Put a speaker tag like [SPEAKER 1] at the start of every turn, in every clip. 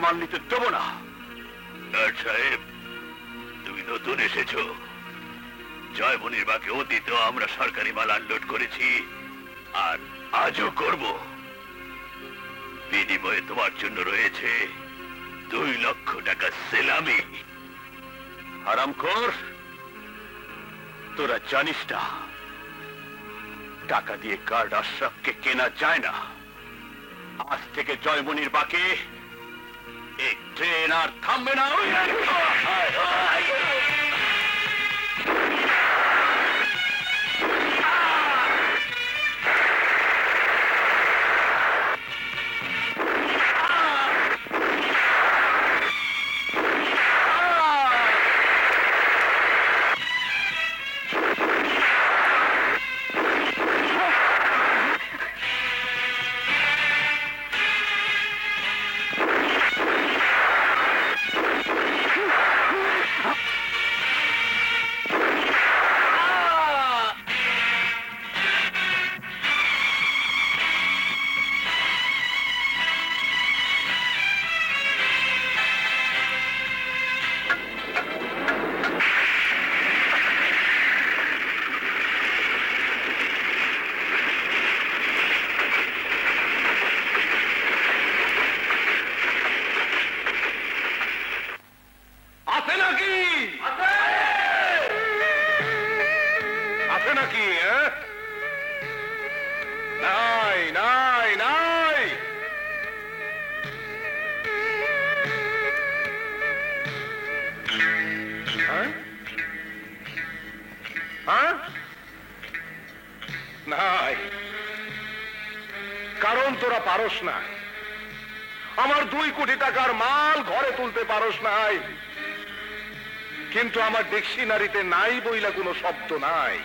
[SPEAKER 1] মাল নিতে দেব না। সাহেব, তুমি নতুন এসেছো। জয়মনির বাকি অতীত আমরা সরকারি মাল আনলোড করেছি, আর আজও করব। বিনিময়ে তোমার জন্য রয়েছে 2 লক্ষ টাকা সেলামি। হারামখোর, তোরা জানিস না টাকা দিয়ে গার্ড আশরাফকে কেনা যায় না। আজ থেকে জয়মনির বাকি এই ট্রেন আর থামবে না। কারণ তোরা পারস না। আমার 2 কোটি টাকার মাল ঘরে তুলতে পারস নাই, কিন্তু আমার ডিকশনারিতে নাই বইলা কোনো শব্দ নাই।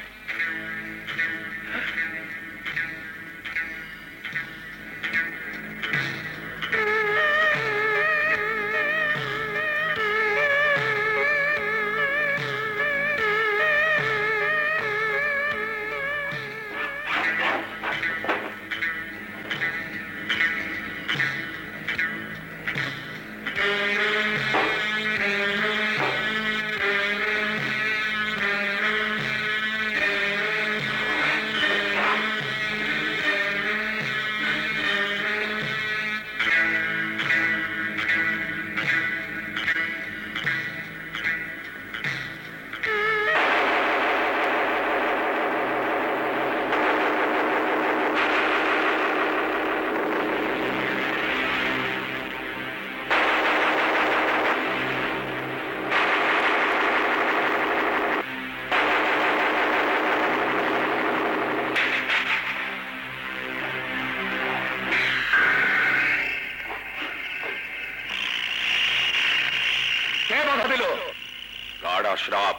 [SPEAKER 1] আশরাফ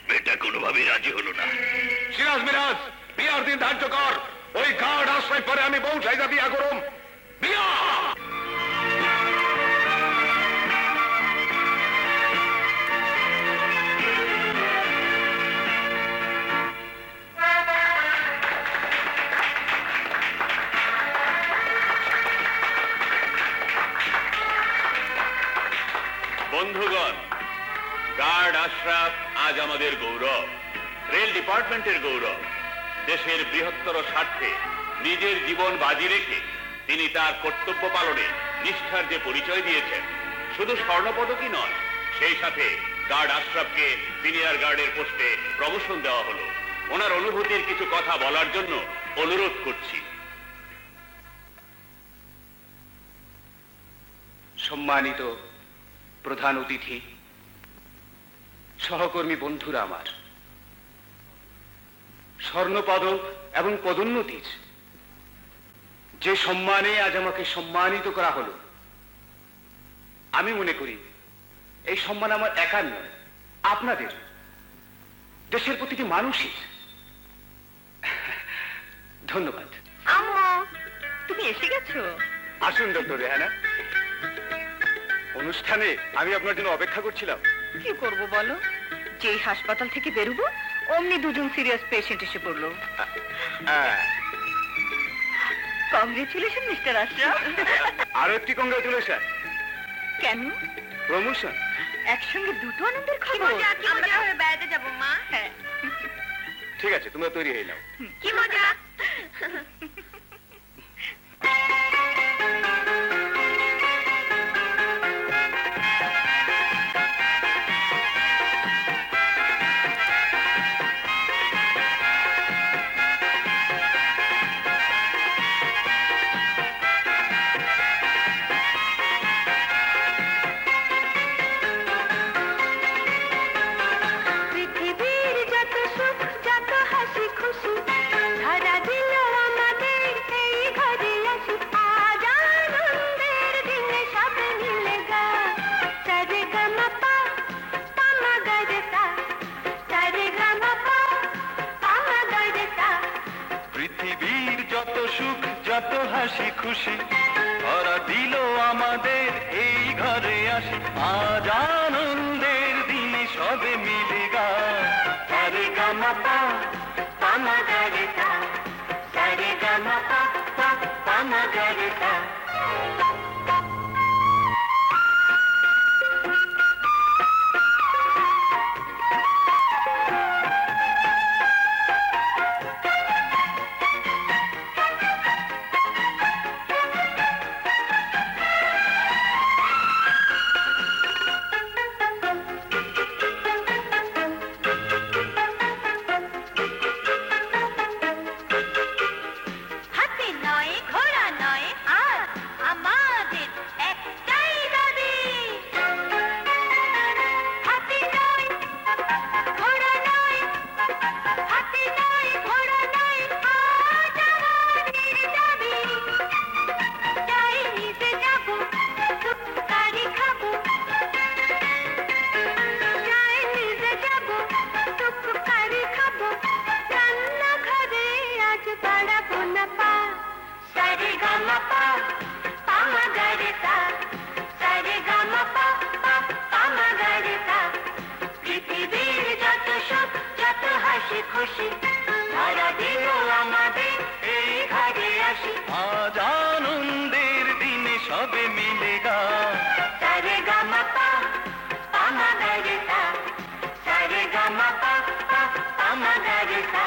[SPEAKER 1] বেটা কোনোভাবেই রাজি হলো না। সিরাজ মিরাজ, বিয়ার দিন ধার্য কর। ওই গার্ড আশ্রয় পরে আমি বউ চাইদা বিয়া করুম। বিয়া বন্ধুগণ, গার্ড আশরাফ আজ আমাদের গৌরব, রেল ডিপার্টমেন্টের গৌরব। দেশের বৃহত্তর স্বার্থে নিজের জীবন বাজি রেখে তিনি তার কর্তব্য পালনে নিষ্ঠার যে পরিচয় দিয়েছেন, শুধু স্বর্ণপদকই নয়, সেই সাথে গার্ড আশরাফকে সিনিয়র গার্ডের পোস্টে প্রমোশন দেওয়া হলো। ওনার অনুভূতির কিছু কথা বলার জন্য অনুরোধ করছি।
[SPEAKER 2] সম্মানিত প্রধান অতিথি, সহকর্মী বন্ধুরা, আমার স্বর্ণপদক এবং পদোন্নতির যে সম্মানে আজ আমাকে সম্মানিত করা হলো, আমি মনে করি এই সম্মান আমার একার নয়, আপনাদের, দেশের প্রতিটি মানুষের। ধন্যবাদ।
[SPEAKER 3] আম্মা, তুমি এসে গেছো?
[SPEAKER 2] আসুন ডক্টর রেহানা, অনুষ্ঠানে আমি আপনার জন্য অপেক্ষা করছিলাম।
[SPEAKER 3] কি করব বলো, যেই হাসপাতাল থেকে বেরোবো অমনি 2জন সিরিয়াস পেশেন্ট এসে পড়লো। Congratulation mister Ashraf.
[SPEAKER 2] আরো একটি কংগ্রেচুলেশন।
[SPEAKER 3] কেন?
[SPEAKER 2] প্রমোশন।
[SPEAKER 3] একসঙ্গে দুটো আনন্দের খবর।
[SPEAKER 4] আমরা তাহলে বেড়াতে যাবো মা।
[SPEAKER 3] হ্যাঁ,
[SPEAKER 2] ঠিক আছে, তোমরা তৈরি হয়ে নাও।
[SPEAKER 4] কি মজা।
[SPEAKER 3] পৃথিবীর যত সুখ যত হাসি খুশি ধরা দিল আমাদের এই ঘরে আসি। আজ আনন্দের দিনে সব মিলে গা সারে গামা পা পামা গারে সা সারে গামা পা পামা গারে সা।
[SPEAKER 5] পৃথিবীর যত সুখ যত হাসি খুশি ধরা দিল আমাদের এই ঘরে আসি। আজ আনন্দের দিনে সবে মিলে গা
[SPEAKER 3] সারে গামা পা পামা গারে সা সারে গামা পা পামা গারে সা। হাতি নয় ঘোড়া নয় আর আমাদের একটাই দাবি। হাতি নয় ঘোড়া নয় হাতি নয় ঘোড়া নয় আজ আমাদের দাবি। চাই নিতে যাবো টুকটারি খাবো চাই নিতে যাবো টুকটারি খাবো রান্না ঘরে আজ বাড়াবো না পা সারে গামা পা পামা গারে সা সারে গামা পা পামা গারে সা। পৃথিবীর যত সুখ যত হাসি খুশি ধরা দিল আমাদের এই ঘরে আসি।
[SPEAKER 5] আজ আনন্দের দিনে সবে মিলে গা
[SPEAKER 3] সারে গামা পা পামা গারে সা সারে গামা পা পামা গারে সা।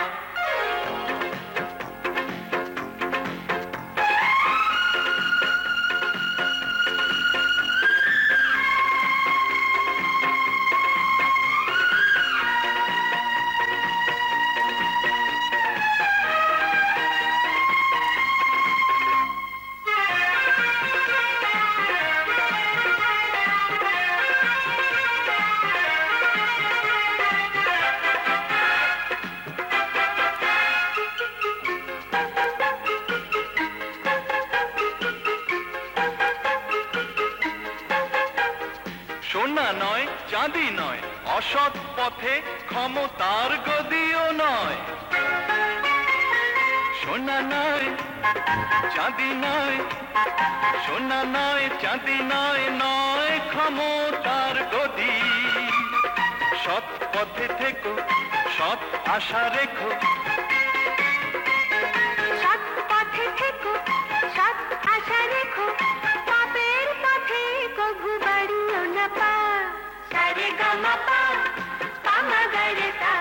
[SPEAKER 5] সোনা নয় চাঁদি নয় অসৎ পথে ক্ষমতার গদিও নয়। সোনা নয় চাঁদি নয় সোনা নয় চাঁদি নয় নয় ক্ষমতার গদি। সৎ পথে থেকো সৎ আশা রেখো
[SPEAKER 3] সৎ পথে থেকো সৎ আশা রেখো পাপের পথে কভু বাড়িও না পা সারে গামা পা পামা গারে সা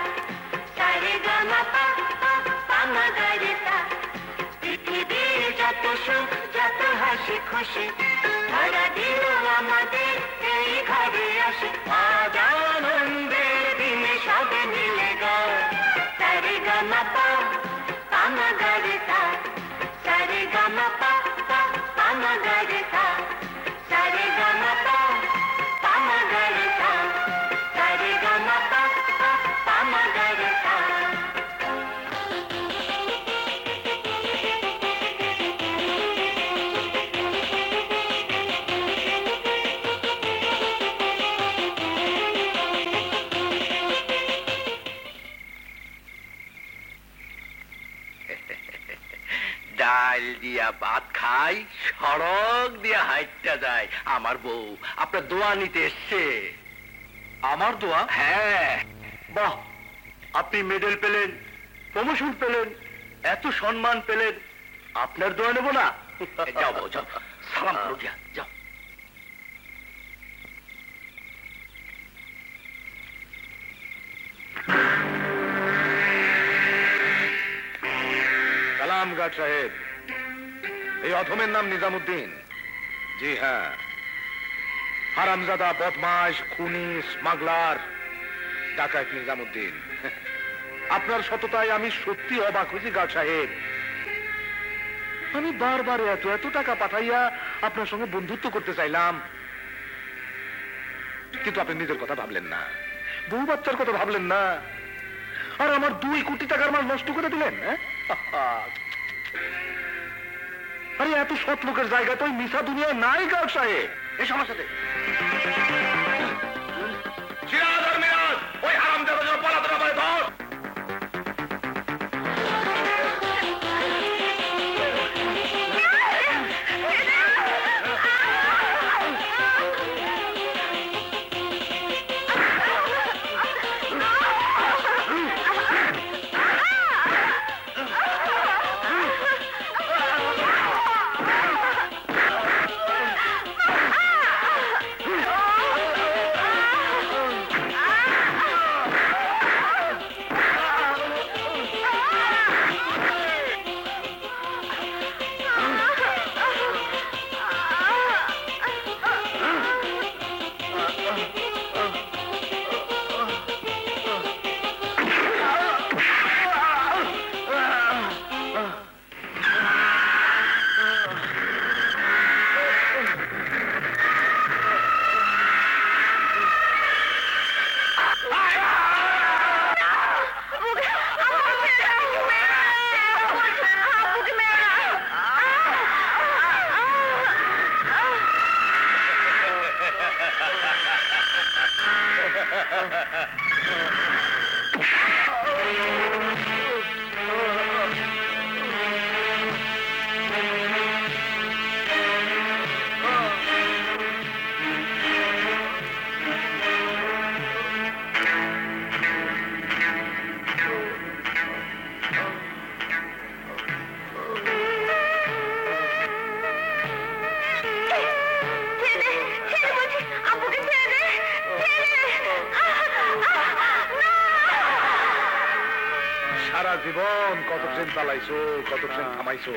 [SPEAKER 3] সারে গামা পা পামা গারে সা। পৃথিবীর যত সুখ যত হাসি খুশি ধরা দিল আমাদের এই ঘরে আসি। আজ আনন্দের দিনে সবে মিলে গা সারে গামা পা পামা গারে সা সারে গামা পা পামা গারে সা সারে গামা পা পামা গারে সা সারে গামা পা পামা গারে সা।
[SPEAKER 6] ডাল দিয়া ভাত খাই সড়ক দিয়া হাইটটা যায় আমার বউ আপনার দোয়া নিতে এসছে।
[SPEAKER 2] আমার দোয়া?
[SPEAKER 6] হ্যাঁ।
[SPEAKER 2] বাহ, আপনি মেডেল পেলেন, প্রমোশন পেলেন, এত সম্মান পেলেন, আপনার দোয়া নেব না?
[SPEAKER 6] যাও বউ যাও, সালাম করো দিয়া যাও।
[SPEAKER 2] সালাম গার্ড সাহেব, এই অধমের নাম নিজামুদ্দিন। জি হ্যাঁ, হারামজাদা, বদমাশ, খুনি, স্মাগলার, ডাকাত নিজামুদ্দিন। আপনার সততায় আমি সত্যি অবাক হয়েছি গার্ড সাহেব। আমি বারবার এত এত টাকা পাঠাইয়া আপনার সঙ্গে বন্ধুত্ব করতে চাইলাম, কিন্তু আপনি নিজের কথা ভাবলেন না, বউ বাচ্চার কথা ভাবলেন না, আর আমার 2 কোটি টাকার মাল নষ্ট করে দিলেন। আরে এত সৎ লোকের জায়গা তো ওই মিশা দুনিয়া নাই গার্ড সাহেব। এই সমস্যাতে সিরাজ আর মিরাজ, ওই হারামজাদা যেন পালাতে না পারে, ধর। সারা জীবন কত ট্রেন চালাইছো, কত ট্রেন থামাইছো,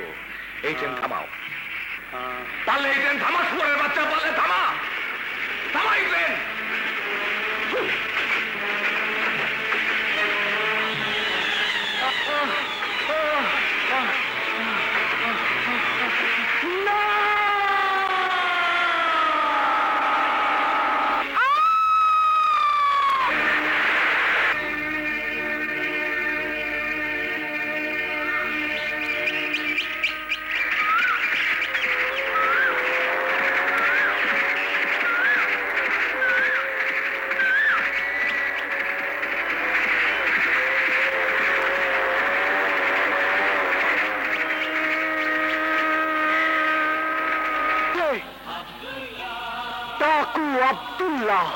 [SPEAKER 2] এই ট্রেন থামাও। পারলে এই ট্রেন থামা, শুয়ারের বাচ্চা, পারলে থামা, থামা এই ট্রেন। Taku Abdullah.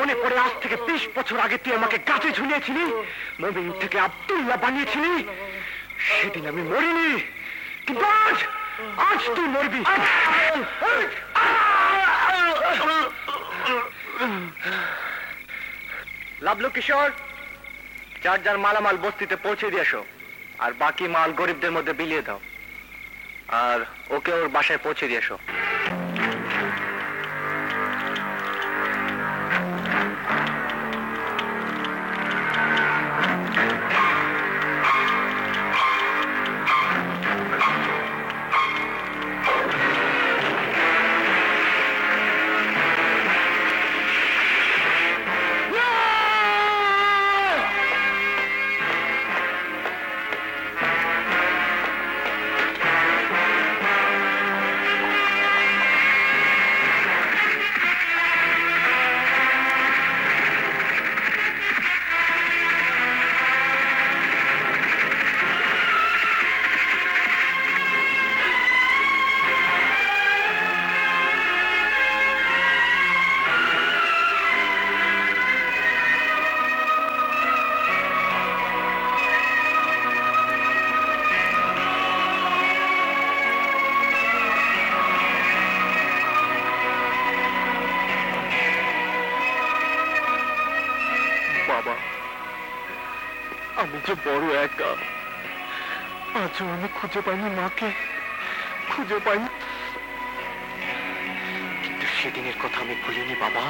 [SPEAKER 2] মনে পড়ে আজ থেকে 20 বছর আগে তুই আমাকে গাছে ঝুলিয়েছিলি, মমিন থেকে আব্দুল্লাহ বানিয়েছিলি। সেদিন আমি মরিনি, কিন্তু আজ তুই মরবি। লাভলু কিশোর, যার যার মালামাল বস্তিতে পৌঁছে দিয়ে আসো, আর বাকি মাল গরিবদের মধ্যে বিলিয়ে দাও, আর ওকে ওর বাসায় পৌঁছে দিয়ে আসো।
[SPEAKER 5] যে বড় একা। আজও আমি খুঁজে পাইনি মাকে, খুঁজে পাইনি। কিন্তু সেদিনের কথা আমি ভুলিনি বাবা।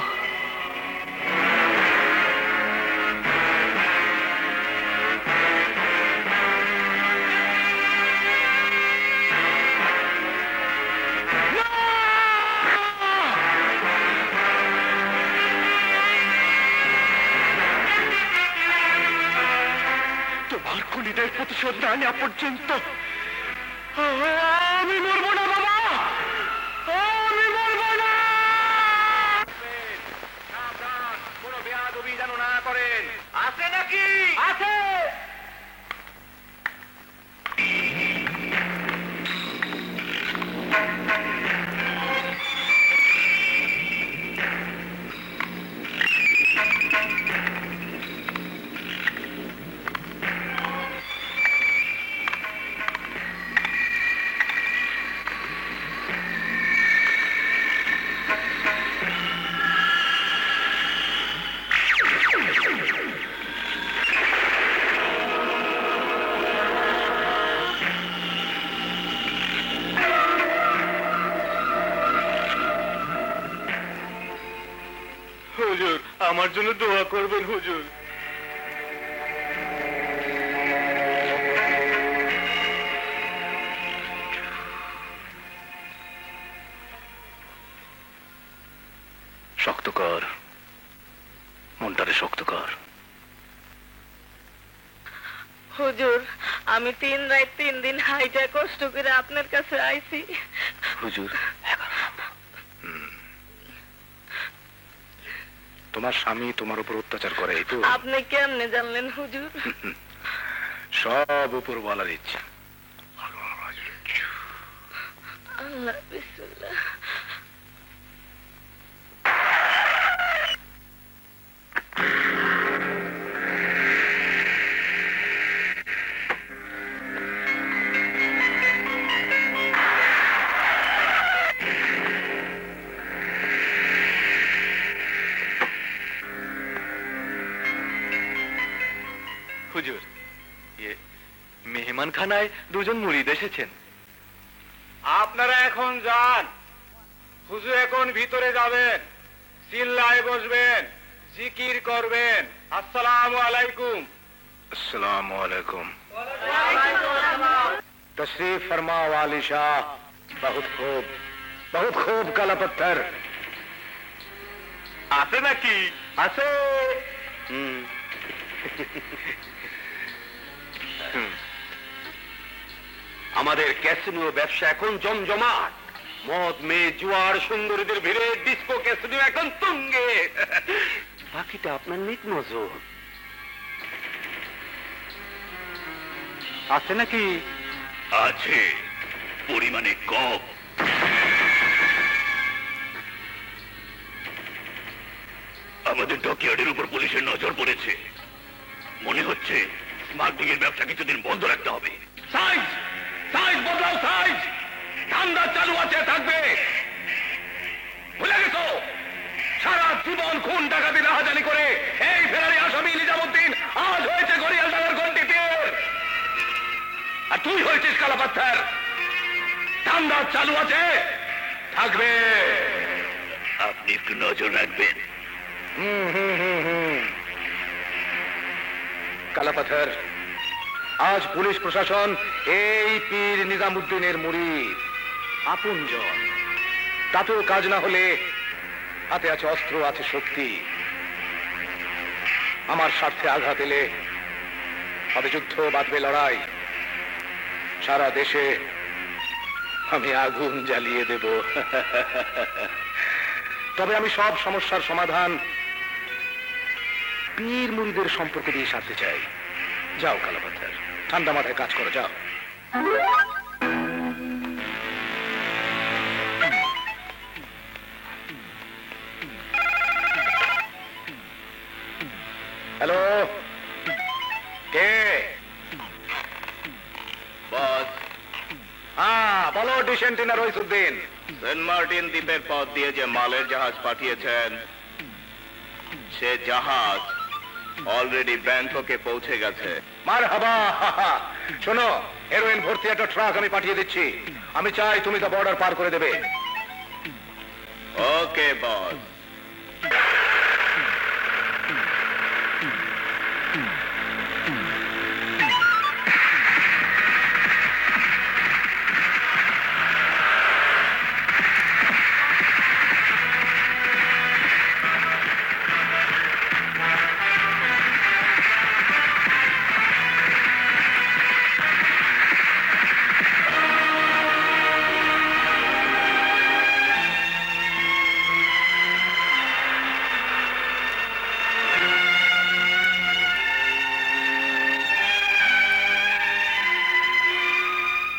[SPEAKER 5] তোমার খুনিদের প্রতিশোধ না নেওয়া পর্যন্ত আমি মরবো না বাবা, আমি মরবো না।
[SPEAKER 2] কোনো বেয়াদবি যেন না করেন। আছে নাকি? আছে।
[SPEAKER 5] হুজুর, আমার জন্য দোয়া করবেন হুজুর।
[SPEAKER 2] শক্ত কর, মনটারে শক্ত কর।
[SPEAKER 4] হুজুর, আমি 3 রাত 3 দিন হাইটা কষ্ট করে আপনার কাছে আইছি।
[SPEAKER 2] হুজুর, তোমার স্বামী তোমার উপর অত্যাচার করে, এই তো?
[SPEAKER 4] আপনি কেমনে জানলেন হুজুর?
[SPEAKER 2] সব উপরওয়ালার ইচ্ছা।
[SPEAKER 4] আল্লাহ বিসমিল্লাহ।
[SPEAKER 5] হুজুর, মেহমান খানায় 2 জন মুরিদ এসেছেন।
[SPEAKER 2] আপনারা এখন যান। হুজুর এখন ভিতরে যাবেন, চিল্লায় বসবেন, জিকির করবেন। আসসালামু আলাইকুম। আসসালামু আলাইকুম। तशरीफ फरमा वाली शाह। बहुत खूब काला पत्थर।
[SPEAKER 5] আছে নাকি?
[SPEAKER 2] আছে।
[SPEAKER 6] আমাদের ক্যাসিনো ব্যবসা এখন জমজমাট। মদ, মেয়ে, জুয়ার, সুন্দরীদের ভিড়ে ডিস্কো ক্যাসিনো এখন তুঙ্গে। বাকিটা আপনার নিক নজর।
[SPEAKER 2] আছে নাকি?
[SPEAKER 1] আছে, পরিমাণে কম। আমাদের ডকইয়ার্ডের উপর পুলিশের নজর পড়েছে। মনে হচ্ছে স্মাগলিং এর ব্যবসা কিছুদিন বন্ধ রাখতে হবে।
[SPEAKER 6] সাইজ সাইজ বদলাও, সাইজ। ঠান্ডা চালু আছে, থাকবে। ভুলে গেছো সারা জীবন খুন ডাকাতি রাহাজানি করে এই ফেরারি আসামি নিজামুদ্দিন আজ হয়েছে গড়িয়াল ডাঙ্গার গন্ডিতে, আর তুই হয়েছিস কালা পাথর। ঠান্ডা চালু আছে, থাকবে।
[SPEAKER 1] আপনি একটু নজর রাখবেন।
[SPEAKER 2] কালা পাথর, আজ পুলিশ প্রশাসন এই পীর নিজামুদ্দিনের মুরিদ, আপনজন। তাতেও কাজ না হলে হাতে আছে অস্ত্র, আছে শক্তি। আমার স্বার্থে আঘাত এলে হবে যুদ্ধ, বাঁধবে লড়াই। সারা দেশে আমি আগুন জ্বালিয়ে দেব। তবে আমি সব সমস্যার সমাধান পীর মুরিদের সম্পর্ক দিয়ে সারতে চাই। যাও কালা পাথর, ঠান্ডা মাথায় কাজ করো, যাও। হ্যালো, কে?
[SPEAKER 1] বস,
[SPEAKER 2] হ্যাঁ বলো। ডিসেন্টিনা রইসুদ্দিন।
[SPEAKER 1] সেন্ট মার্টিন দ্বীপের পথ দিয়ে যে মালের জাহাজ পাঠিয়েছেন, সে জাহাজ অলরেডি ব্যাংককে পৌঁছে গেছে।
[SPEAKER 2] মারহাবা। শোনো, হেরোইন ভর্তি একটা ট্রাক আমি পাঠিয়ে দিচ্ছি। আমি চাই তুমি তো বর্ডার পার করে দেবে।
[SPEAKER 1] ওকে বস।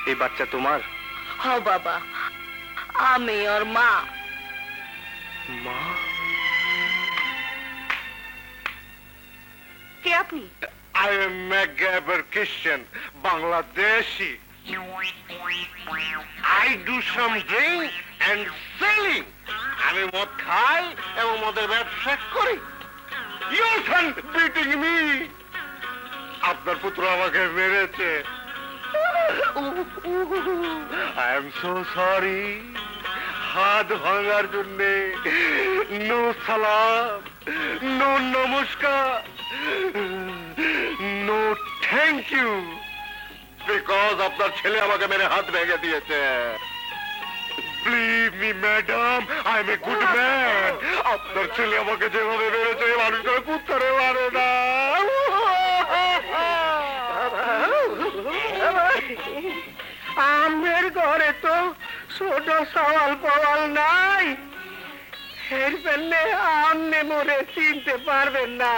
[SPEAKER 2] এই বাচ্চা তোমার?
[SPEAKER 4] হ বাবা, আমি ওর মা।
[SPEAKER 2] মা?
[SPEAKER 4] কে আপনি?
[SPEAKER 6] I am MacGyver Christian, Bangladeshi. I do some drink and selling. আমি মদ খাই এবং মদের ব্যবসা করি। You son beating me. আপনার পুত্র আমাকে মেরেছে। I am so sorry. হাত ভাঙার জন্যে নো সালাম, নো নমস্কার, নো থ্যাংক ইউ, বিকজ আপনার ছেলে আমাকে মেরে হাত ভেঙে দিয়েছে। Believe me, madam, I am a good man. আপনার ছেলে আমাকে যেভাবে মেরেছে মানুষের পুত্রে মারে না।
[SPEAKER 5] আমের ঘরে তো ছোট সওয়াল পওয়াল নাই, এর জন্য আমনে মোরে চিনতে পারবেন না।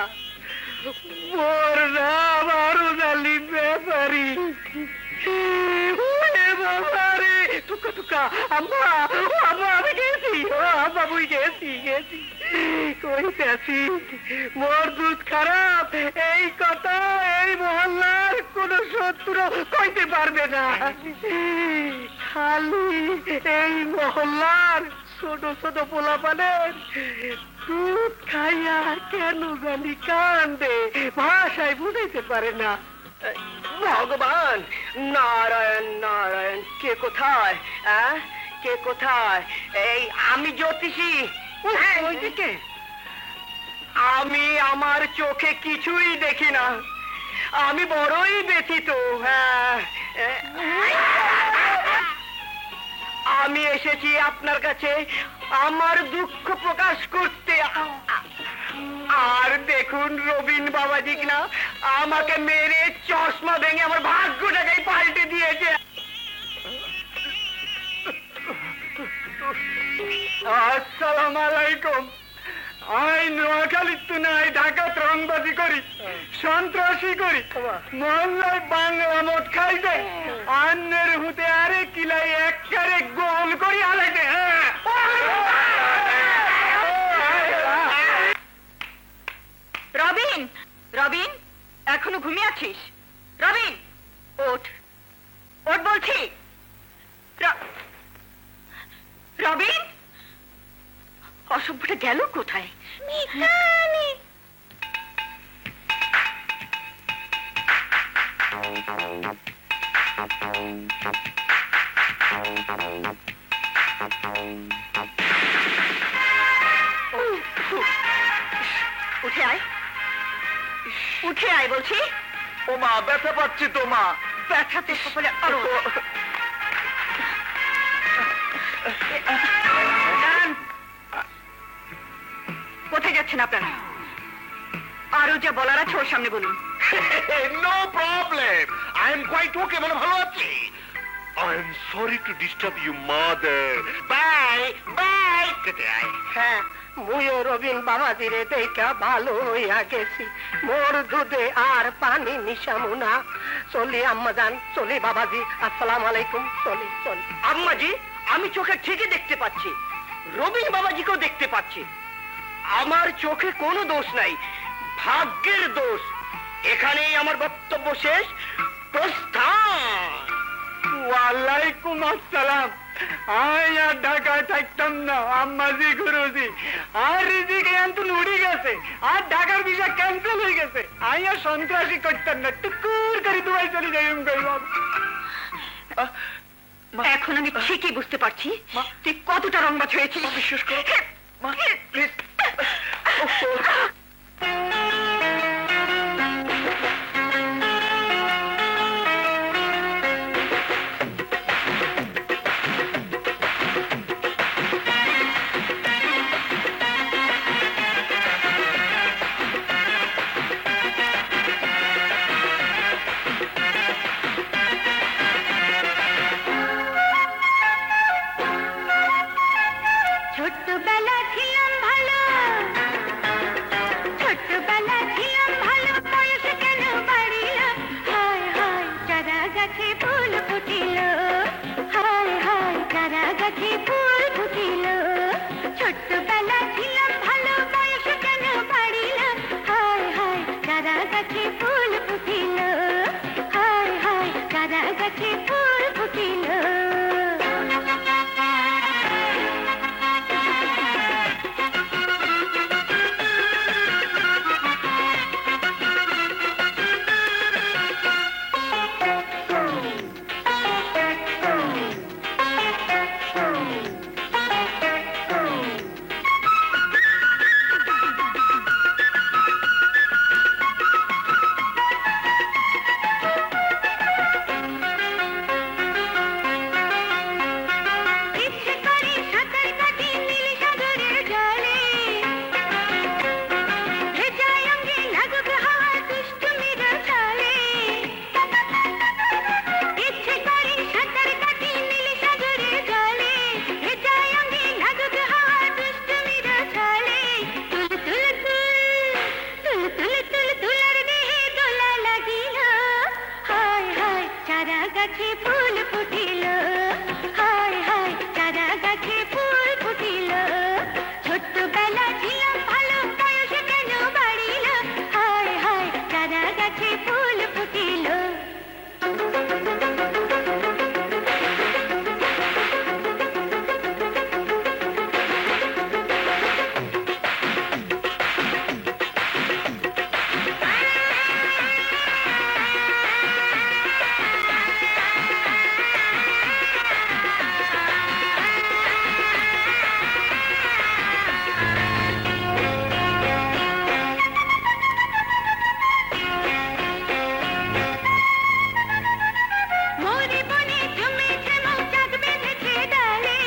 [SPEAKER 5] মোর নাম আরুজালি ব্যাপারী। বাবারে টুকা টুকা, আম্মা আম্মা, আমি গেছি, ও আম্মা বুঝ গেছি গেছি কইতেছি মোর দুধ খারাপ, এই কথা এই মহল্লার কোন শত্রু কইতে পারবে না। খালি এই মহল্লার ছোট ছোট পোলাপানের দুধ খাইয়া কেন জানি কান্দে, ভাষায় বুঝাইতে পারে না। ভগবান, নারায়ণ নারায়ণ, কে কোথায়? কে কোথায়? এই আমি জ্যোতিষী। ওইদিকে আমি আমার চোখে কিছুই দেখি না, আমি বড়ই ব্যথিত। আমি এসেছি আপনার কাছে আমার দুঃখ প্রকাশ করতে। আর দেখুন রবিন বাবাজি কিনা আমাকে মেরে চশমা ভেঙে আমার ভাগ্যটাকেই পাল্টে দিয়েছে। আসসালামু আলাইকুম। আই নোয়াখালীর তো নাই, ঢাকাত রংবাজি করি, সন্ত্রাসী করি, মহল্লায় বাংলা মদ খাই দেয়, আন্নের হুতে আরে কিলাই একবারে গোল করি আলাইতে।
[SPEAKER 4] রবিন, রবিন, এখনো ঘুমিয়ে আছিস? রবিন, ওঠ, ওঠ বলছি। রবিন, অসভ্যটা গেল কোথায়? উঠে আয়, উঠে আয় বলছি।
[SPEAKER 6] ও মা, ব্যথা পাচ্ছি তো মা।
[SPEAKER 4] ব্যথাতে সকালে আরো কোথায় যাচ্ছেন আপনারা? আরো যা বলার আছে ওর সামনে বলুন।
[SPEAKER 6] No problem, I am quite okay, মানে ভালো আছি। I am sorry to disturb you mother. Bye bye. কেটে আয়।
[SPEAKER 5] হ্যাঁ, মুইও রবিন বাবাজিরে দেখা ভালো হইয়া গেছি। মোর দুধে আর পানি মিশামু না। চলি আম্মা জান, চলি বাবাজি, আসসালামু আলাইকুম। চলি চলি। আম্মাজি, আমি চোখে ঠিকই দেখতে পাচ্ছি, রবিন বাবাজিকেও দেখতে পাচ্ছি। আমার চোখে কোনো দোষ নাই, ভাগ্যের দোষ। এখানেই আমার বক্তব্য শেষ। প্রস্থান।
[SPEAKER 2] ওয়ালাইকুম আসসালাম। আই আর ঢাকায় থাকতাম না আম্মাজি গুরুজি। আর রিজিক এন্তন উড়ে গেছে, আর ঢাকার ভিসা ক্যান্সেল হয়ে গেছে। আই আর সন্ত্রাসী করতাম না, টুকুর করে দুবাই চলে যাই গেলাম।
[SPEAKER 4] এখন আমি ঠিকই বুঝতে পারছি তুই কতটা রংবাজ হয়েছিস।
[SPEAKER 2] বিশ্বাস করো মা, প্লিজ।
[SPEAKER 3] ছোট্টবেলা ছিলাম ভালো, ছোট্টবেলা ছিলাম ভালো, বয়স কেন বাড়িল? হায় হায় চারা গাছে ফুল ফুটিল, হায় হায় চারা গাছে ফুল ফুটিল। ছোট্টবেলা ছিলাম ভালো, বয়স কেন বাড়িল? হায় হায় চারা গাছে ফুল ফুটিল, হায় হায় চারা গাছে ফুল ফুটিল। ইচ্ছে করে সাঁতার কাটি নীল সাগরের জলে, ভেজা অঙ্গে লাগুক হাওয়া দুষ্টুমির ছলে। ইচ্ছে করে সাঁতার কাটি নীল সাগরের জলে, ভেজা অঙ্গে লাগুক হাওয়া দুষ্টুমির ছলে। তুল তুল তুল তুল তুল তুল তুলার দেহে দোলা লাগিল, হায় হায় চারা গাছে ফুল ফুটিল, হায় হায় চারা গাছে ফুল ফুটিল। ছোট্টবেলা ছিলাম ভালো, বয়স কেন বাড়িল? হায় হায় চারা গাছে ফুল ফুটিল। মোরে বনে জমেছে মৌচাক বেঁধেছে ডালে,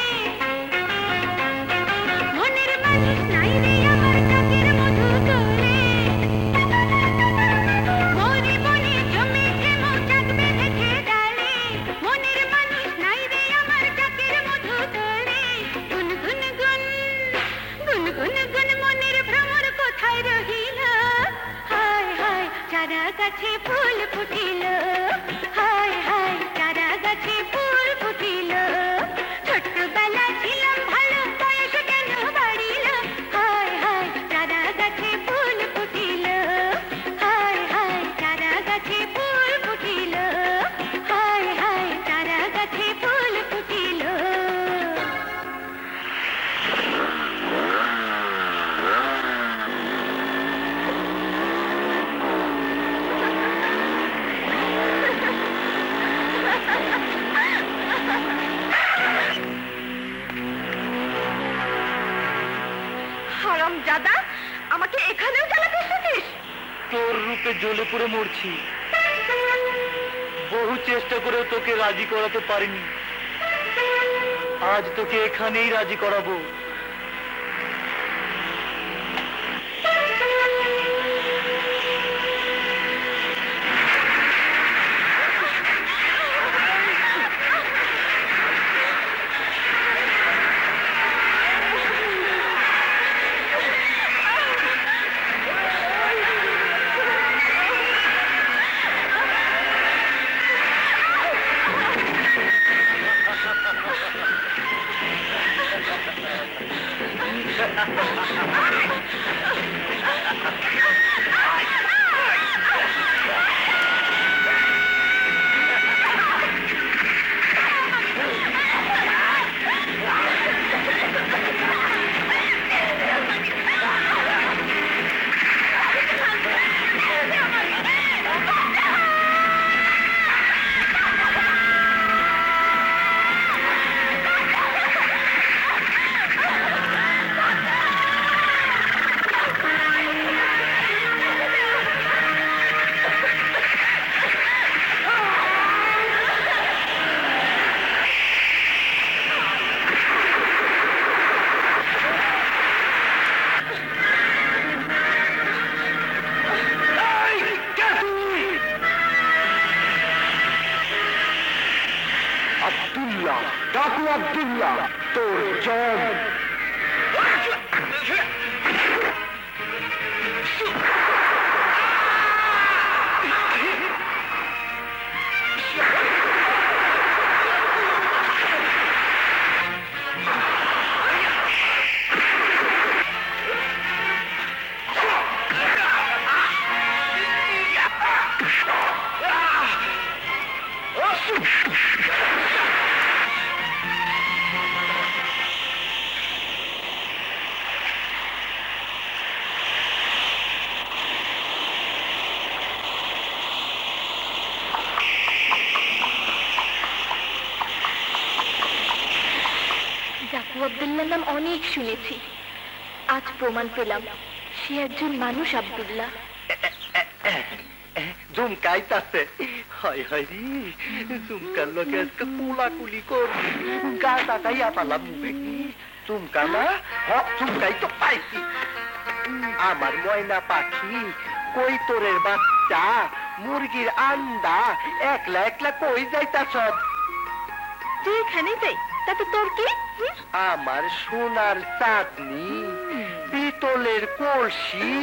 [SPEAKER 3] মনের মানুষ নাই রে আমার চাকের মধু তোলে। মোরে বনে জমেছে মৌচাক বেঁধেছে ডালে, মনের মানুষ নাই রে আমার চাকের মধু তোলে। গুন গুন গুন গুন গুন গুন মনের ভ্রমর কোথায় রহিল? হায় হায় চারা গাছে ফুল ফুটিল, হায় হায় চারা গাছে ফুল ফুটিল। ছোট্টবেলা ছিলাম ভালো, বয়স কেন বাড়িল? হায় হায় চারা গাছে ফুল ফুটিল, হায় হায় চারা গাছে ফুল ফুটিল, হায় হায় চারা গাছে ফুল ফুটিল।
[SPEAKER 4] হারামজাদা, আমাকে এখানেও জ্বালাতে এসেছিস?
[SPEAKER 5] তোর রূপে জ্বলে পুড়ে মরছি। বহু চেষ্টা করেও তোকে রাজি করাতে পারিনি, আজ তোকে এখানেই রাজি করাবো।
[SPEAKER 2] আব্দুল্লাহ, ডাকু আব্দুল্লাহ, তোর জম।
[SPEAKER 3] জাকু আব্দুল্লাহ নাম অনেক শুনেছি, আজ প্রমাণ পেলাম সে একজন মানুষ। আব্দুল্লাহ
[SPEAKER 2] জুমকাইতাছে, হয় হয় রে, জুমকার লোকে আজকে কুলাকুলি কর, গা টাকাইয়া পালাম। জুমকা না, জুমকাই তো পাইছি। আমার ময়না পাখি, কই তোরের বাচ্চা, মুরগির আন্ডা, একলা একলা কই যাইতাছ?
[SPEAKER 3] তুই এখানে যাই, তাতে তোর কি?
[SPEAKER 2] আমার সোনার চাঁদনি, পিতলের কলসি,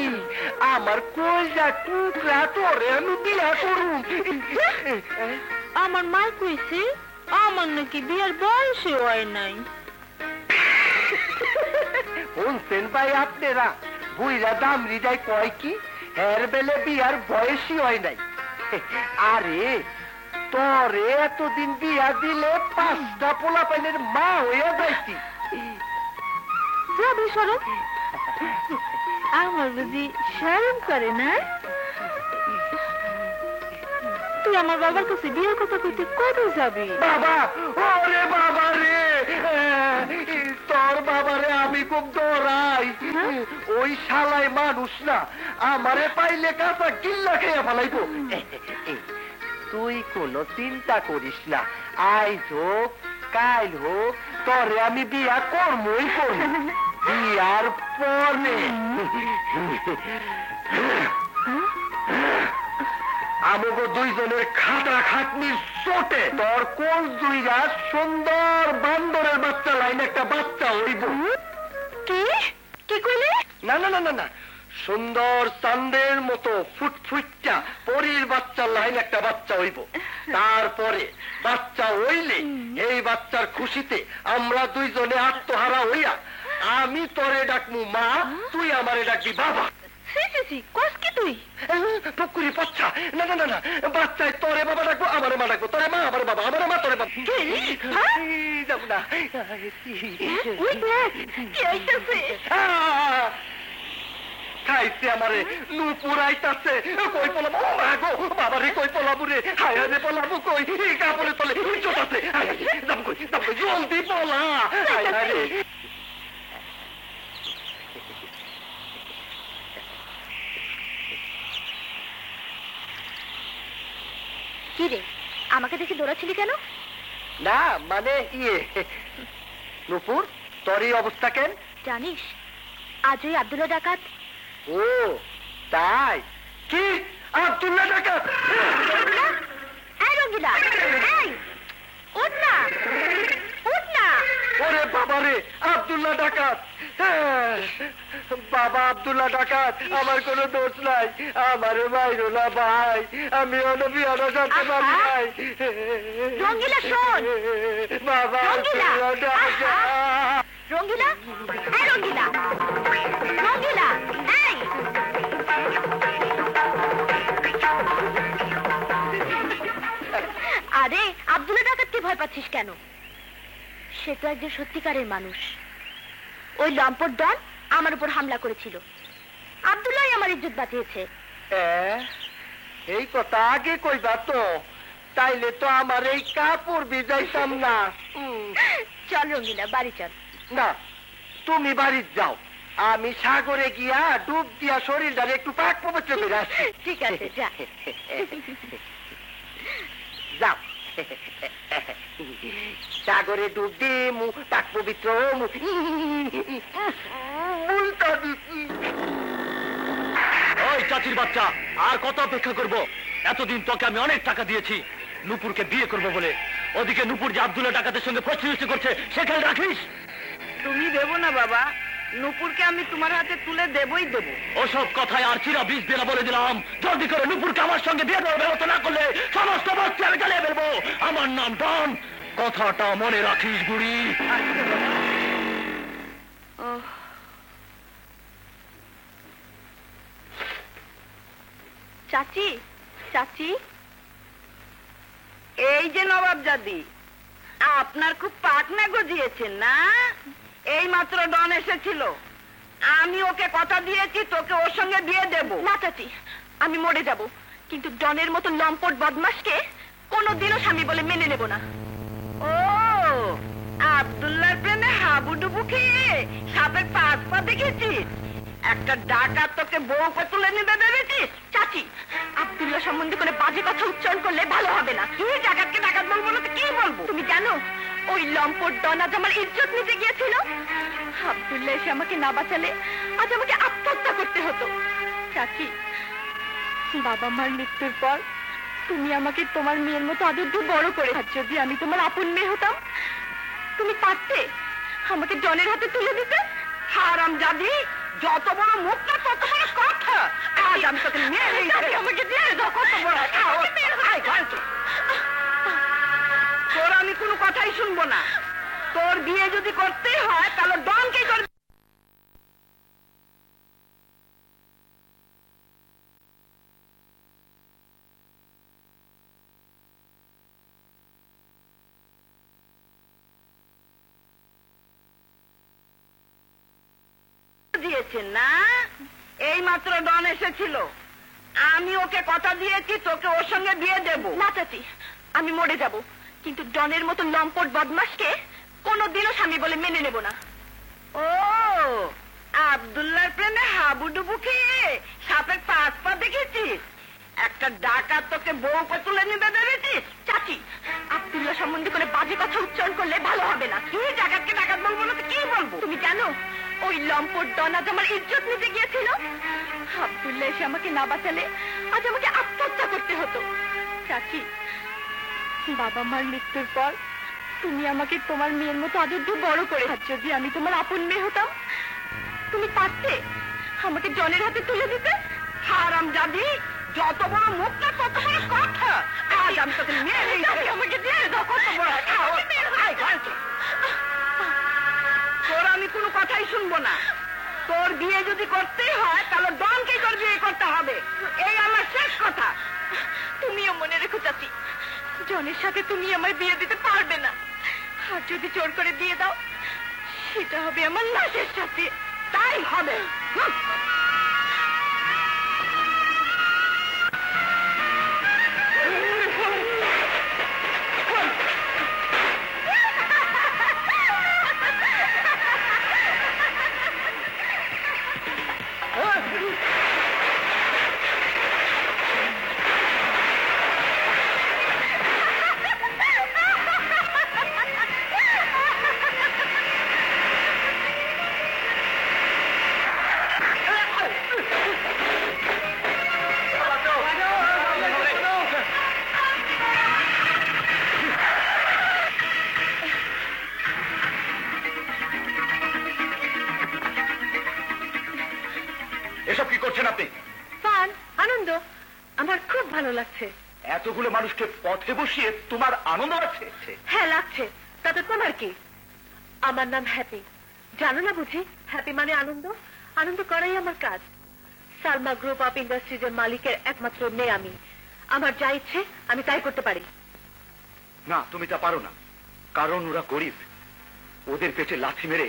[SPEAKER 2] আমার কলজা টুকরা, তোরে আমি বিয়া করুম।
[SPEAKER 4] আমার মা কইছে আমার নাকি বিয়ার বয়সে হয় নাই।
[SPEAKER 2] শুনছেন ভাই আপনারা, বুইরা দামরি যাই কয় কি এর বেলে বিয়ার বয়সই হয় নাই। আরে তোরে এতদিন বিয়া দিলে 5টা পোলা পাইনের মা হইয়া যাইতি।
[SPEAKER 4] যাবি সরব, আমার বুঝি শরম করে না? তুই আমার বাবার কাছে বিয়ের কথা কইতে কবে যাবি?
[SPEAKER 2] বাবা, ওরে বাবা রে, তোর বাবারে আমি খুব ডরাই। ওই শালাই মানুষ না, আমারে পাইলে কাঁচা কিল্লা খেয়ে ফেলাইবো। তুই কোনো চিন্তা করিস না, আইজ হোক কাল হোক তোরে আমি বিয়া করবই করব। বিয়ার পরে আমাকে দুইজনের খাটা খাটনির চোটে তোর কোন দুইরা সুন্দর বান্দরের বাচ্চা লাইন একটা বাচ্চা হইব।
[SPEAKER 3] কি কি কইলি?
[SPEAKER 2] না না না না না, সুন্দর চাঁদের মতো ফুটফুটটা পরীর বাচ্চা লাইন একটা বাচ্চা হইব। তারপরে বাচ্চা হইলে এই বাচ্চার খুশিতে আমরা দুইজনে আত্মহারা হইয়া আমি তোরে ডাকমু মা, তুই আমারে ডাকবি বাবা।
[SPEAKER 3] কস কি তুই?
[SPEAKER 2] টুকুরি বাচ্চা, না না না না, বাচ্চায় তোরে বাবা ডাকবো, আমারে মা ডাকবো, তোরে মা আমারে বাবা, আমারে মা তোরে বাবা। যাব না,
[SPEAKER 3] ওই দেখ কি আইতাছে।
[SPEAKER 2] খাইছে আমারে, নুপুর আইতাছে, কই পলাবো গো বাবারে, কই পলাবো রে, হায় রে পলাবো কই, কাপড়ে তলে ইজ্জত আছে, যাব কই, জলদি পলা, হায় রে।
[SPEAKER 3] কি রে, আমাকে দেখে দৌড়াচ্ছিলি কেন?
[SPEAKER 2] না মানে নুপুর, তোর এই অবস্থা কেন?
[SPEAKER 3] জানিস আজ ওই আব্দুল্লাহ ডাকাত।
[SPEAKER 2] ও তাই? কি আব্দুল্লাহ ডাকাত?
[SPEAKER 3] এই রঙ্গিলা, এই উঠ না, উঠ না।
[SPEAKER 2] ওরে বাবা রে, আব্দুল্লাহ ডাকাত! বাবা আব্দুল্লাহ ডাকাত, আমার কোনো দোষ নাই, আমার বাইরো না ভাই, আমি বিয়াটা করতে পারি নাই।
[SPEAKER 3] রঙ্গিলা শোন,
[SPEAKER 2] বাবা আব্দুল্লাহ ডাকাত!
[SPEAKER 3] রঙ্গিলা, এই রঙ্গিলা, রঙ্গিলা, এই আরে আব্দুল্লাহ ডাকাতকে ভয় পাচ্ছিস কেন? সে তো একজন সত্যিকারের মানুষ। ওই লম্পট ডন আমার উপর হামলা করেছিল, আব্দুল্লাহ আমার ইজ্জত বাঁচিয়েছে।
[SPEAKER 2] এই কথা আগে কইবা তো, তাইলে তো আমার এই কাপড় ভিজাইতাম না।
[SPEAKER 3] চল রঙ্গিলা, বাড়ি চল।
[SPEAKER 2] না, তুমি বাড়ি যাও, আমি সাগরে গিয়া ডুব দিয়া শরীরটারে একটু পাক পবিত্র করে আসি।
[SPEAKER 3] ঠিক আছে, যা।
[SPEAKER 2] যাও, সাগরে ডুব দিমু, পাক পবিত্র হমু।
[SPEAKER 6] ওই চাচির বাচ্চা, আর কত অপেক্ষা করব? এতদিন তোকে আমি অনেক টাকা দিয়েছি নুপুরকে বিয়ে করবো বলে, ওদিকে নুপুর যে আব্দুল্লাহ ডাকাতের সঙ্গে ফষ্টি করছে সেখানে রাখিস।
[SPEAKER 4] তুমি দেবো না বাবা, নুপুরকে আমি তোমার হাতে তুলে দেবই দেবো।
[SPEAKER 6] ওসব কথায় আর চিরা বিষ দিয়ে বলে দিলাম, জলদি করে নুপুরকে আমার সঙ্গে বিয়ে দেওয়ার ব্যবস্থা না করলে সমস্ত বস্তি আমি জ্বালিয়ে ফেলবো। আমার নাম ডন, কথাটা মনে রাখিস বুড়ি।
[SPEAKER 4] চাচি, চাচি, এই যে নবাবজাদি, আপনার খুব পাকনা গজিয়েছেন না? এই মাত্র ডন এসেছিল, আমি ওকে কথা দিয়েছি তোকে ওর সঙ্গে বিয়ে দেব।
[SPEAKER 3] না চাচি, আমি মরে যাব, কিন্তু ডনের মতো লম্পট বদমাশকে কোনোদিনও স্বামী বলে মেনে নেব না।
[SPEAKER 4] ও আব্দুল্লাহর প্রেমে হাবুডুবু খেয়ে সাপের পাঁচ পা দেখেছিস? একটা ডাকাত তোকে বউকে তুলে নিতে ভেবেছিস?
[SPEAKER 3] চাচি, আব্দুল্লাহ সম্বন্ধে করে বাজে কথা উচ্চারণ করলে ভালো হবে না।
[SPEAKER 4] তুই ডাকাতকে ডাকাত বলবো না তো কি বলবো?
[SPEAKER 3] তুমি জানো ওই লম্পট ডন আজ আমার ইজ্জত নিতে গিয়েছিল? আব্দুল্লাহ এসে আমাকে না বাঁচালে আজ আমাকে আত্মহত্যা করতে হতো। চাচি, বাবা মার মৃত্যুর পর তুমি আমাকে তোমার মেয়ের মতো আদর দিয়ে বড় করে। যদি আমি তোমার আপন মেয়ে হতাম, তুমি পারতে আমাকে ডনের হাতে তুলে দিতে?
[SPEAKER 4] হারামজাদি, যত বড় মুখ না তত বড় কথা। আজ আমি তোকে মেরে
[SPEAKER 3] আমাকে দিয়ে দাও।
[SPEAKER 4] কত বড় তোর আমি কোনো কথাই শুনবো না। তোর বিয়ে যদি করতেই হয় তাহলে ডনকে করবি। দিয়েছেন না? এই মাত্র ডন এসেছিল, আমি ওকে কথা দিয়েছি তোকে ওর সঙ্গে বিয়ে দেব।
[SPEAKER 3] না চাচি, আমি মরে যাব, কিন্তু ডনের মতো লম্পট বদমাশকে কোনোদিনও স্বামী বলে মেনে নেব না।
[SPEAKER 4] ও আব্দুল্লাহর প্রেমে হাবুডুবু খেয়ে সাপের পাঁচ পা দেখেছিস? একটা ডাকাত তোকে বউকে তুলে নিতে ভেবেছিস?
[SPEAKER 3] চাচি, আব্দুল্লাহ সম্বন্ধে করে বাজে কথা উচ্চারণ করলে ভালো হবে না।
[SPEAKER 4] তুই ডাকাতকে ডাকাত বলবো না তো কি বলবো?
[SPEAKER 3] তুমি জানো ওই লম্পট ডন আজ আমার ইজ্জত নিতে গিয়েছিল? আব্দুল্লাহ এসে আমাকে না বাঁচালে আজ আমাকে আত্মহত্যা করতে হতো। চাচি, বাবা মার মৃত্যুর পর তুমি আমাকে তোমার মেয়ের মতো আদর দিয়ে বড় করে। যদি আমি তোমার আপন মেয়ে হতাম, তুমি পারতে আমাকে ডনের হাতে তুলে দিতে?
[SPEAKER 4] হারামজাদি, যত বড় মুখ না তত বড় কথা। আজ আমি তোকে মেরে
[SPEAKER 3] আমাকে দিয়ে দাও।
[SPEAKER 4] কত বড় তোর আমি কোনো কথাই শুনবো না। তোর বিয়ে যদি করতেই হয় তাহলে ডনকেই তোর বিয়ে করতে হবে, এই আমার শেষ কথা।
[SPEAKER 3] তুমিও মনে রেখো চাচি, জনের সাথে তুমি আমার বিয়ে দিতে পারবে না। আর যদি জোর করে দিয়ে দাও, সেটা হবে আমার লাশের সাথে।
[SPEAKER 4] তাই হবে।
[SPEAKER 2] এসব কি করছেন আপনি?
[SPEAKER 3] ফান, আনন্দ, আমার খুব ভালো লাগছে।
[SPEAKER 2] এতগুলো মানুষকে পথে বসিয়ে তোমার আনন্দ লাগছে?
[SPEAKER 3] হ্যাঁ লাগছে, তাতে তোমার কি? আমার নাম হ্যাপি, জানো না বুঝি? হ্যাপি মানে আনন্দ, আনন্দ করাই আমার কাজ। সালমা গ্রুপ অফ ইন্ডাস্ট্রিজের মালিকের একমাত্র মেয়ে আমি। আমার যা ইচ্ছে আমি তাই করতে পারি।
[SPEAKER 2] না, তুমি তা পারো না, কারণ ওরা গরিব। ওদের পেটে লাথি মেরে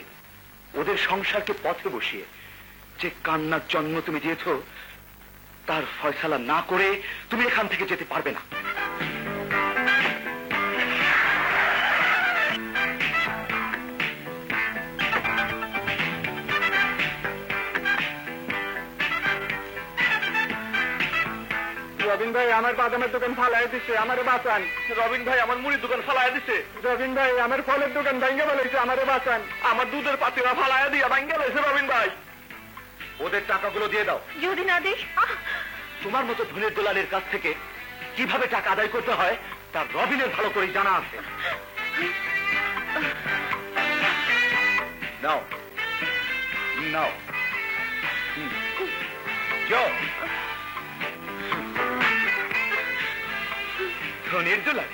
[SPEAKER 2] ওদের সংসারকে পথে বসিয়ে যে কান্নার জন্ম তুমি দিয়েছ, তার ফয়সালা না করে তুমি এখান থেকে যেতে পারবে না।
[SPEAKER 7] রবিন ভাই আমার বাদামের দোকান ফালাই দিচ্ছে, আমারে বাঁচান।
[SPEAKER 6] রবিন ভাই আমার মুড়ির দোকান ফালাইয়া দিছে।
[SPEAKER 7] রবিন ভাই আমার ফলের দোকান ভাঙ্গে ফেলেছে, আমারে বাঁচান।
[SPEAKER 6] আমার দুধের পাতিরা ফালাইয়া দিয়া ভাঙ্গে রয়েছে। রবিন ভাই,
[SPEAKER 2] ওদের টাকাগুলো দিয়ে দাও।
[SPEAKER 3] যদি না দিস,
[SPEAKER 2] তোমার মতো ধনের দোলালের কাছ থেকে কিভাবে টাকা আদায় করতে হয় তার রবিনের ভালো করে জানা আছে। নাও নাও, যাও। নির্জলা,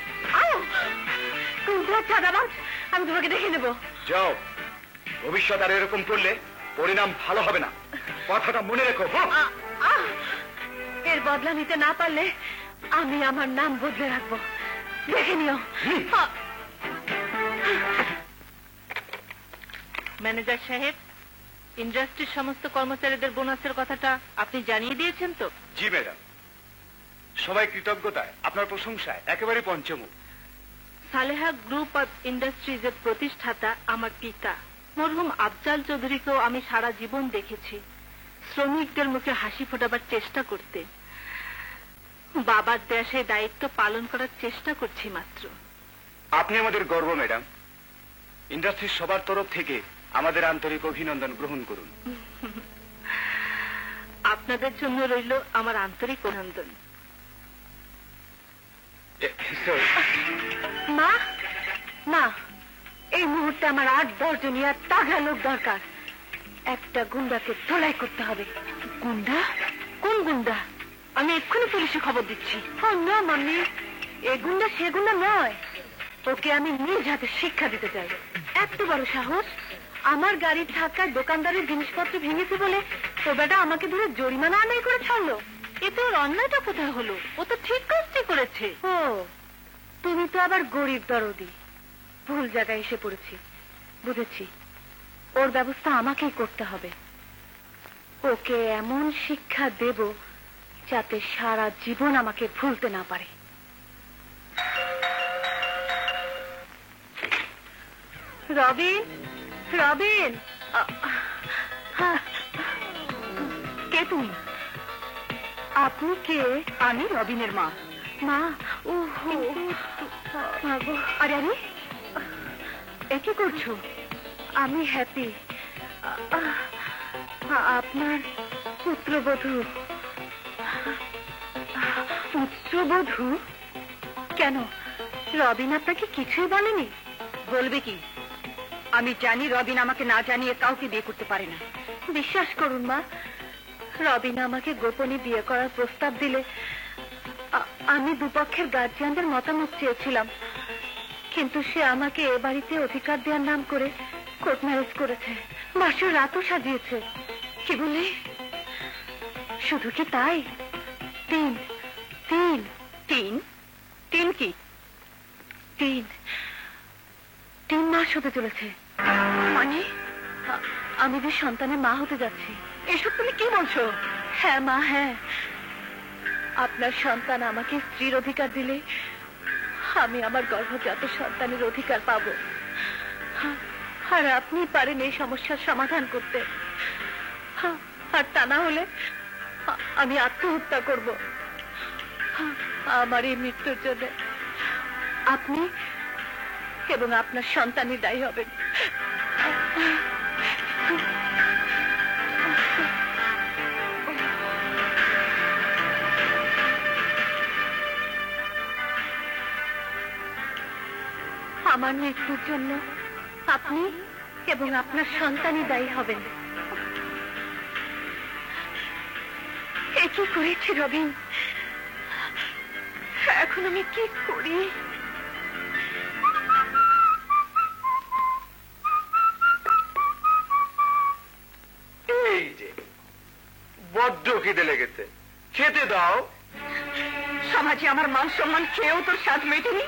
[SPEAKER 4] আমি তোমাকে দেখে নেবো।
[SPEAKER 2] যাও, ভবিষ্যৎ আর এরকম করলে পরিণাম ভালো হবে না, কথাটা মনে রেখো।
[SPEAKER 4] এর বদলা নিতে না পারলে আমি আমার নাম বদলে রাখবো, দেখে নিও। ম্যানেজার সাহেব, ইন্ডাস্ট্রির সমস্ত কর্মচারীদের বোনাসের কথাটা আপনি জানিয়ে দিয়েছেন তো?
[SPEAKER 2] জি ম্যাডাম, সবাই কৃতজ্ঞতায়, আপনার প্রশংসায় একেবারে পঞ্চমুখ।
[SPEAKER 4] সালেহা গ্রুপ অব ইন্ডাস্ট্রিজের প্রতিষ্ঠাতা আমার পিতা মরহুম আফজাল চৌধুরীকেও আমি সারা জীবন দেখেছি শ্রমিকদের মুখে হাসি ফোটাবার চেষ্টা করতে। বাবার দেশে দায়িত্ব পালন করার চেষ্টা করছি মাত্র।
[SPEAKER 2] আপনি আমাদের গর্ব ম্যাডাম। ইন্ডাস্ট্রির সবার তরফ থেকে আমাদের আন্তরিক অভিনন্দন গ্রহণ করুন।
[SPEAKER 4] আপনাদের জন্য রইল আমার আন্তরিক অভিনন্দন। মা, মা, এই মুহূর্তে আমার 8-10 জনিয়া তাগা লোক দরকার। একটা গুন্ডাকে ধোলাই করতে হবে। গুন্ডা? কোন গুন্ডা? আমি এক্ষুনি পুলিশে খবর দিচ্ছি। না মাম্মি, এ গুন্ডা সে গুন্ডা নয়। ওকে আমি নিজ হাতে শিক্ষা দিতে চাই। এত বড় সাহস! আমার গাড়ির ধাক্কায় দোকানদারের জিনিসপত্র ভেঙেছে বলে তো বেটা আমাকে ধরে জরিমানা আদায় করে ছাড়লো। এতে ওর অন্যায়টা কোথায় হলো? ও তো ঠিক কাজটি করেছে। ও, তুমি তো আবার গরিব দরদি। ভুল জায়গায় এসে পড়েছি, বুঝেছি। ওর ব্যবস্থা আমাকেই করতে হবে। ওকে এমন শিক্ষা দেব যাতে সারা জীবন আমাকে ভুলতে না পারে। রবিন, রবিন, কে তুমি? আপনি কে? আমি রবিনের মা। মা? ও আরে আরে, এ কি করছো? আমি হ্যাপি। আপনার পুত্রবধূ। পুত্রবধূ? কেন, রবিন আপনাকে কিছুই বলেনি? বলবে কি? আমি জানি রবিন আমাকে না জানিয়ে কাউকে বিয়ে করতে পারে না। বিশ্বাস করুন মা, রবিন আমাকে গোপনে বিয়ে করার প্রস্তাব দিলে আমি দুপক্ষের গার্জিয়ানদের মতামত চেয়েছিলাম, কিন্তু সে আমাকে এ বাড়িতে অধিকার দেওয়ার নাম করে কোর্ট ম্যারেজ করেছে। বাসর রাতও সাজিয়েছে। কি বলি? শুধু কি তাই? 3 কি? 3 মাস হতে চলেছে। মানে আমি যে সন্তানের মা হতে যাচ্ছি। এসব তুমি কি বলছো? হ্যাঁ মা, হ্যাঁ। আপনার সন্তান আমাকে স্ত্রীর অধিকার দিলে আমি আমার গর্ভজাত সন্তানের অধিকার পাবো। আর আপনি পারেন এই সমস্যার সমাধান করতে। আর তা না হলে আমি আত্মহত্যা করব। আমার এই মৃত্যুর জন্য আপনি এবং আপনার সন্তানই দায়ী হবেন। আমার মৃত্যুর জন্য আপনি এবং আপনার সন্তানই দায়ী হবেন। এ কি করেছি রবিন? এখন আমি কি করি?
[SPEAKER 2] এই যে বড্ড খিদে লেগেছে, খেতে দাও।
[SPEAKER 4] সমাজে আমার মান সম্মান খেয়েও তোর স্বাদ মেটেনি।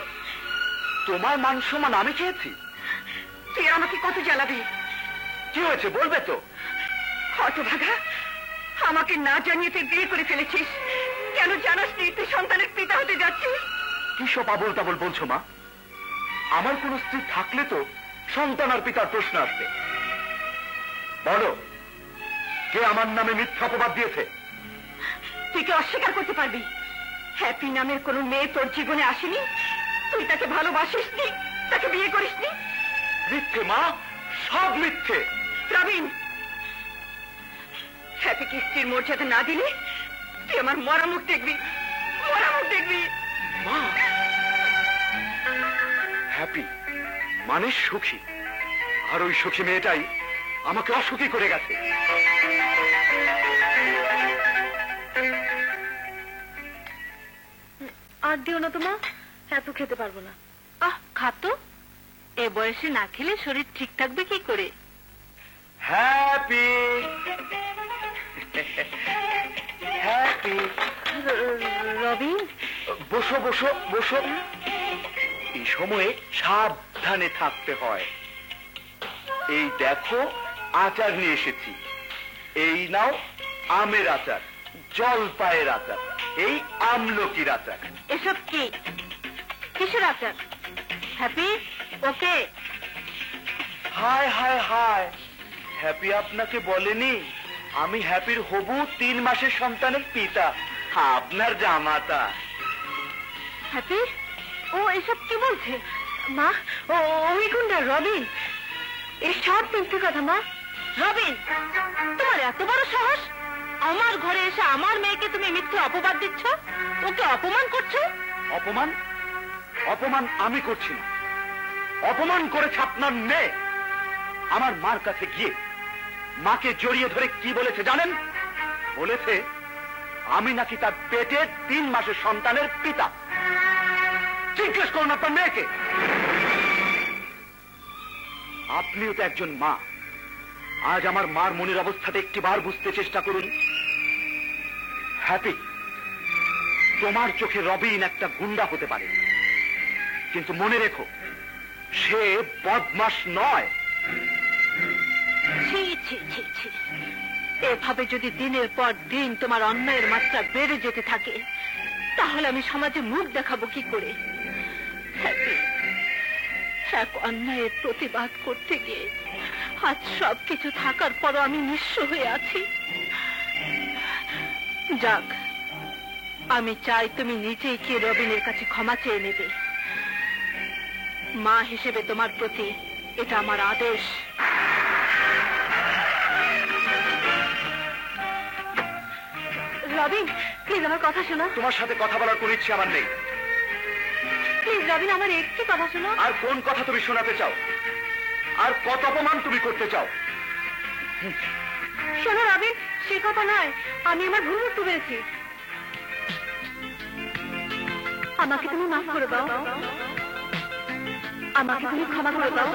[SPEAKER 2] তোমার মান সম্মান আমি খেয়েছি?
[SPEAKER 4] তুই আমাকে কত জ্বালাবি?
[SPEAKER 2] কি হয়েছে বলবে তো?
[SPEAKER 4] হতভাগা, আমাকে না জানিয়ে তুই বিয়ে করে ফেলেছিস। কেন জানাস নি তুই সন্তানের পিতা হতে যাচ্ছিস?
[SPEAKER 2] কি সব আবল তাবল বলছো মা? আমার কোন স্ত্রী থাকলে তো সন্তান আর পিতার প্রশ্ন আসবে। বলো, কে আমার নামে মিথ্যা অপবাদ দিয়েছে?
[SPEAKER 4] তুই কি অস্বীকার করতে পারবি হ্যাপি নামের কোন মেয়ে তোর জীবনে আসেনি? তুই তাকে ভালোবাসিসনি, তাকে বিয়ে করিসনি?
[SPEAKER 2] মিথ্যে মা, সব মিথ্যে।
[SPEAKER 4] প্রবীণ, হ্যাপিকে স্ত্রীর মর্যাদা না দিলে তুই আমার মরা মুখ দেখবি, মরা মুখ দেখবি।
[SPEAKER 2] মা, হ্যাপি মানে সুখী, আর ওই সুখী মেয়েটাই আমাকে অসুখী করে গেছে।
[SPEAKER 4] আর দিও না তোমা, এত খেতে পারবো না। খাতো, এ বয়সে না খেলে শরীর ঠিক থাকবে কি করে?
[SPEAKER 2] হ্যাপি হ্যাপি
[SPEAKER 4] রবিন,
[SPEAKER 2] বসো বসো বসো। এই সময়ে সাবধানে থাকতে হয়। এই দেখো আচার নিয়ে এসেছি। এই নাও আমের আচার, জলপাইয়ের আচার, এই আমলকির আচার।
[SPEAKER 4] এসব কি? কিসের আচার? Happy okay?
[SPEAKER 2] হায় হায় হায়, হ্যাপি আপনাকে বলেনি আমি হ্যাপির হবু 3 মাসের সন্তানের পিতা, আপনার জামাতা।
[SPEAKER 4] হ্যাপি ও এসব কি বলছে? মা, ওই গুন্ডা রবিন, এই সব মিথ্যে কথা। মা, রবিন, তোমার এত বড় সাহস! আমার ঘরে এসে আমার মেয়েকে তুমি মিথ্যে অপবাদ দিচ্ছ, ওকে অপমান করছো।
[SPEAKER 2] অপমান? অপমান আমি করছি না, অপমান করেছে আপনার মেয়ে। আমার মার কাছে গিয়ে মাকে জড়িয়ে ধরে কি বলেছে জানেন? বলেছে আমি নাকি তার পেটের 3 মাসের সন্তানের পিতা। জিজ্ঞেস করুন আপনার মেয়েকে। আপনিও তো একজন মা। আজ আমার মার মনের অবস্থাটা একটিবার বুঝতে চেষ্টা করুন। হ্যাপি, তোমার চোখে রবিন একটা গুন্ডা হতে পারে, কিন্তু মনে রেখো সে বদমাশ নয়।
[SPEAKER 4] ছি ছি ছি ছি, এভাবে যদি দিনের পর দিন তোমার অন্যায়ের মাত্রা বেড়ে যেতে থাকে, তাহলে আমি সমাজে মুখ দেখাবো কি করে? হ্যাপি, এক অন্যায়ের প্রতিবাদ করতে গিয়ে আজ সবকিছু থাকার পরও আমি নিঃস্ব হয়ে আছি। যাক, আমি চাই তুমি নিজেই গিয়ে রবিনের কাছে ক্ষমা চেয়ে নেবে। মা হিসেবে তোমার প্রতি এটা আমার আদেশ। রবিন, প্লিজ আমার কথা শোনো।
[SPEAKER 2] তোমার সাথে কথা বলার কোনো ইচ্ছে আমার নেই।
[SPEAKER 4] প্লিজ রবিন, আমার একটু কথা শোনো।
[SPEAKER 2] আর কোন কথা তুমি শোনাতে চাও? আর কত অপমান তুমি করতে চাও?
[SPEAKER 4] শোনো রবিন, সে কথা নয়, আমি আমার ভুল বুঝতে পেরেছি। আমাকে তুমি মাফ করে দাও, আমাকে তুমি ক্ষমা করে দাও।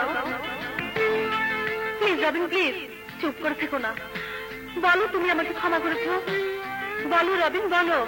[SPEAKER 4] প্লিজ রবিন, প্লিজ চুপ করে থেকো না। বলো তুমি আমাকে ক্ষমা করেছো, বলো রবিন, বলো।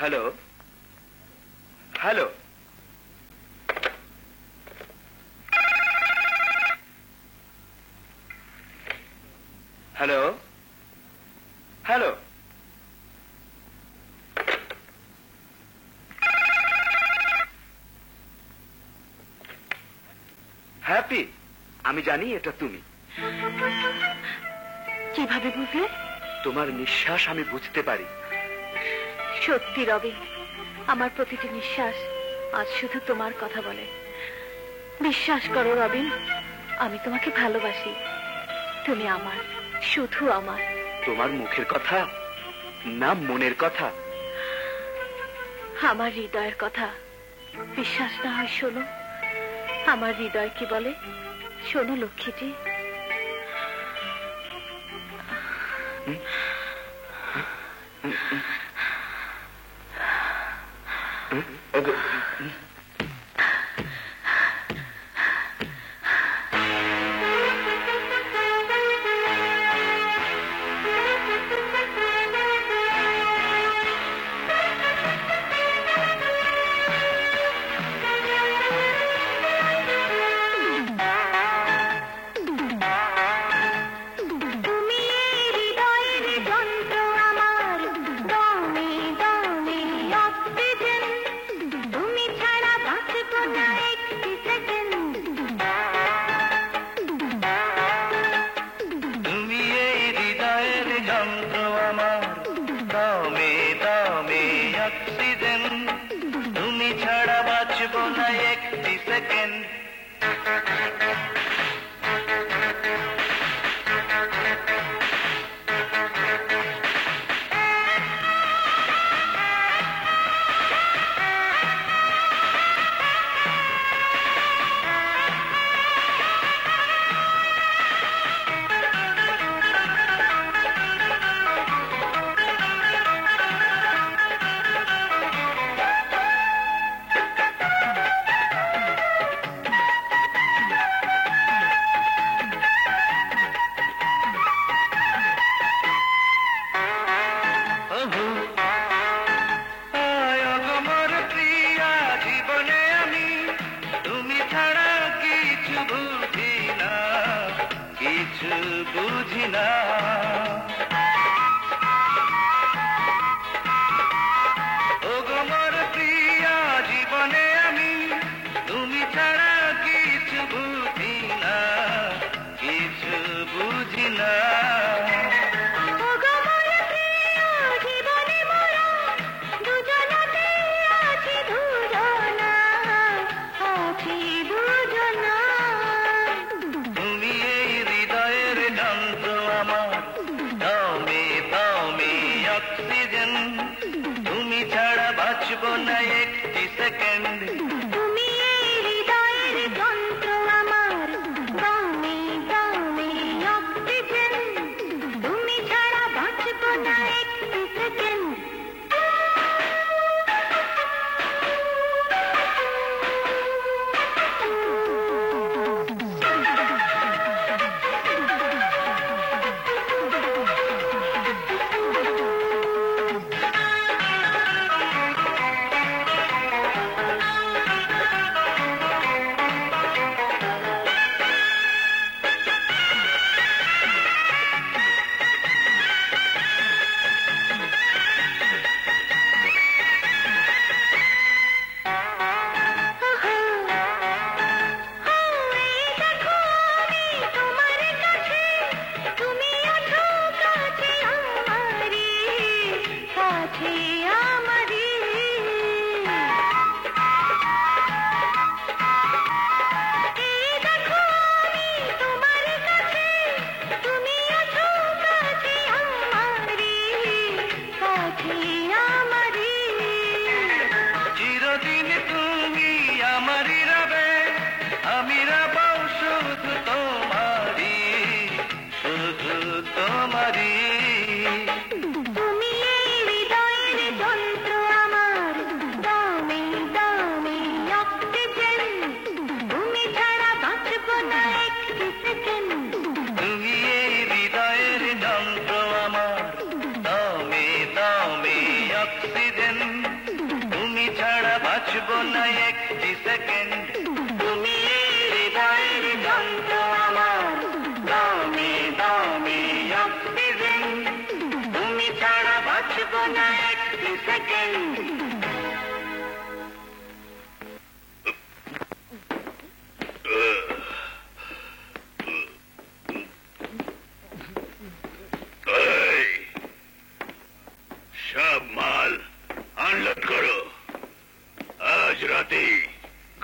[SPEAKER 2] Hello hello, hello hello, happy, আমি জানি এটা তুমি।
[SPEAKER 4] কিভাবে বুঝলে?
[SPEAKER 2] তোমার নিঃশ্বাস আমি বুঝতে পারি।
[SPEAKER 4] সত্যি রবিন, আমার প্রতিটি নিঃশ্বাস আজ শুধু তোমার কথা বলে। বিশ্বাস করো রবিন, আমি তোমাকে ভালোবাসি। তুমি আমার, শুধু আমার।
[SPEAKER 2] তোমার মুখের কথা না মনের কথা?
[SPEAKER 4] আমার হৃদয়ের কথা। বিশ্বাস না হয় শোনো, আমার হৃদয় কি বলে শোনো লক্ষ্মীটি।
[SPEAKER 5] অক্সিজেন, তুমি ছাড়া বাঁচব না একটি সেকেন্ড।
[SPEAKER 3] তুমি এই হৃদয়ের যন্ত্র আমার, দামে দামে অক্সিজেন, তুমি ছাড়া বাঁচব না একটি সেকেন্ড।
[SPEAKER 5] চিরদিন তুমি আমারই রবে, আমি রব শুধু তোমারই, শুধু তোমারই।
[SPEAKER 3] তুমি এই হৃদয়ের যন্ত্র আমার, দামে দামে অক্সিজেন, তুমি ছাড়া বাঁচব না একটি সেকেন্ড।
[SPEAKER 5] তুমি এই হৃদয়ের যন্ত্র আমার, দামে দামে অক্সিজেন, তুমি ছাড়া বাঁচব না একটি সেকেন্ড।
[SPEAKER 3] তুমি এই হৃদয়ের যন্ত্র আমার, দামে দামে অক্সিজেন, তুমি ছাড়া বাঁচব না একটি সেকেন্ড।
[SPEAKER 1] এই, সব মাল আনলোড করো। আজ রাতে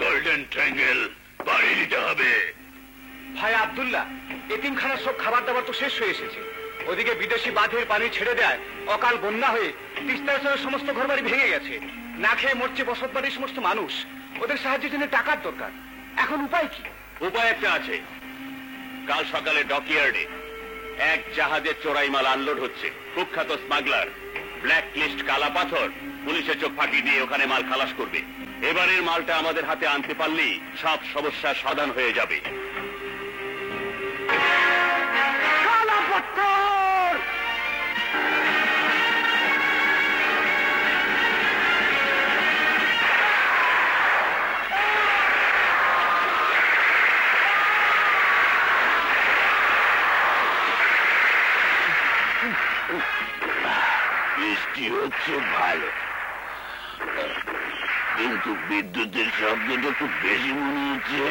[SPEAKER 1] গোল্ডেন ট্রায়াঙ্গেল বাড়ি দিতে হবে।
[SPEAKER 2] ভাই আব্দুল্লাহ, এতিমখানার সব খাবার দাবার তো শেষ হয়ে এসেছে। ওদিকে বিদেশি বাঁধের পানি ছেড়ে দেয়, অকাল বন্যা হয়ে তিস্তার সমস্ত ঘরবাড়ি ভেঙে গেছে। না খেয়ে মরছে বসত বাড়ির সমস্ত মানুষ। ওদের সাহায্যের জন্য টাকার দরকার। এখন উপায় কি?
[SPEAKER 1] উপায় একটা আছে। কাল সকালে ডকইয়ার্ডে এক জাহাজে চোরাই মাল আনলোড হচ্ছে। কুখ্যাত স্মাগলার ব্ল্যাক লিস্ট কালা পাথর পুলিশের চোখ ফাঁকি দিয়ে ওখানে মাল খালাস করবে। এবারের মালটা আমাদের হাতে আনতে পারলেই সব সমস্যার সমাধান হয়ে যাবে। বৃষ্টি হচ্ছে ভালো, কিন্তু বিদ্যুতের শব্দটা খুব বেশি মনে হচ্ছে।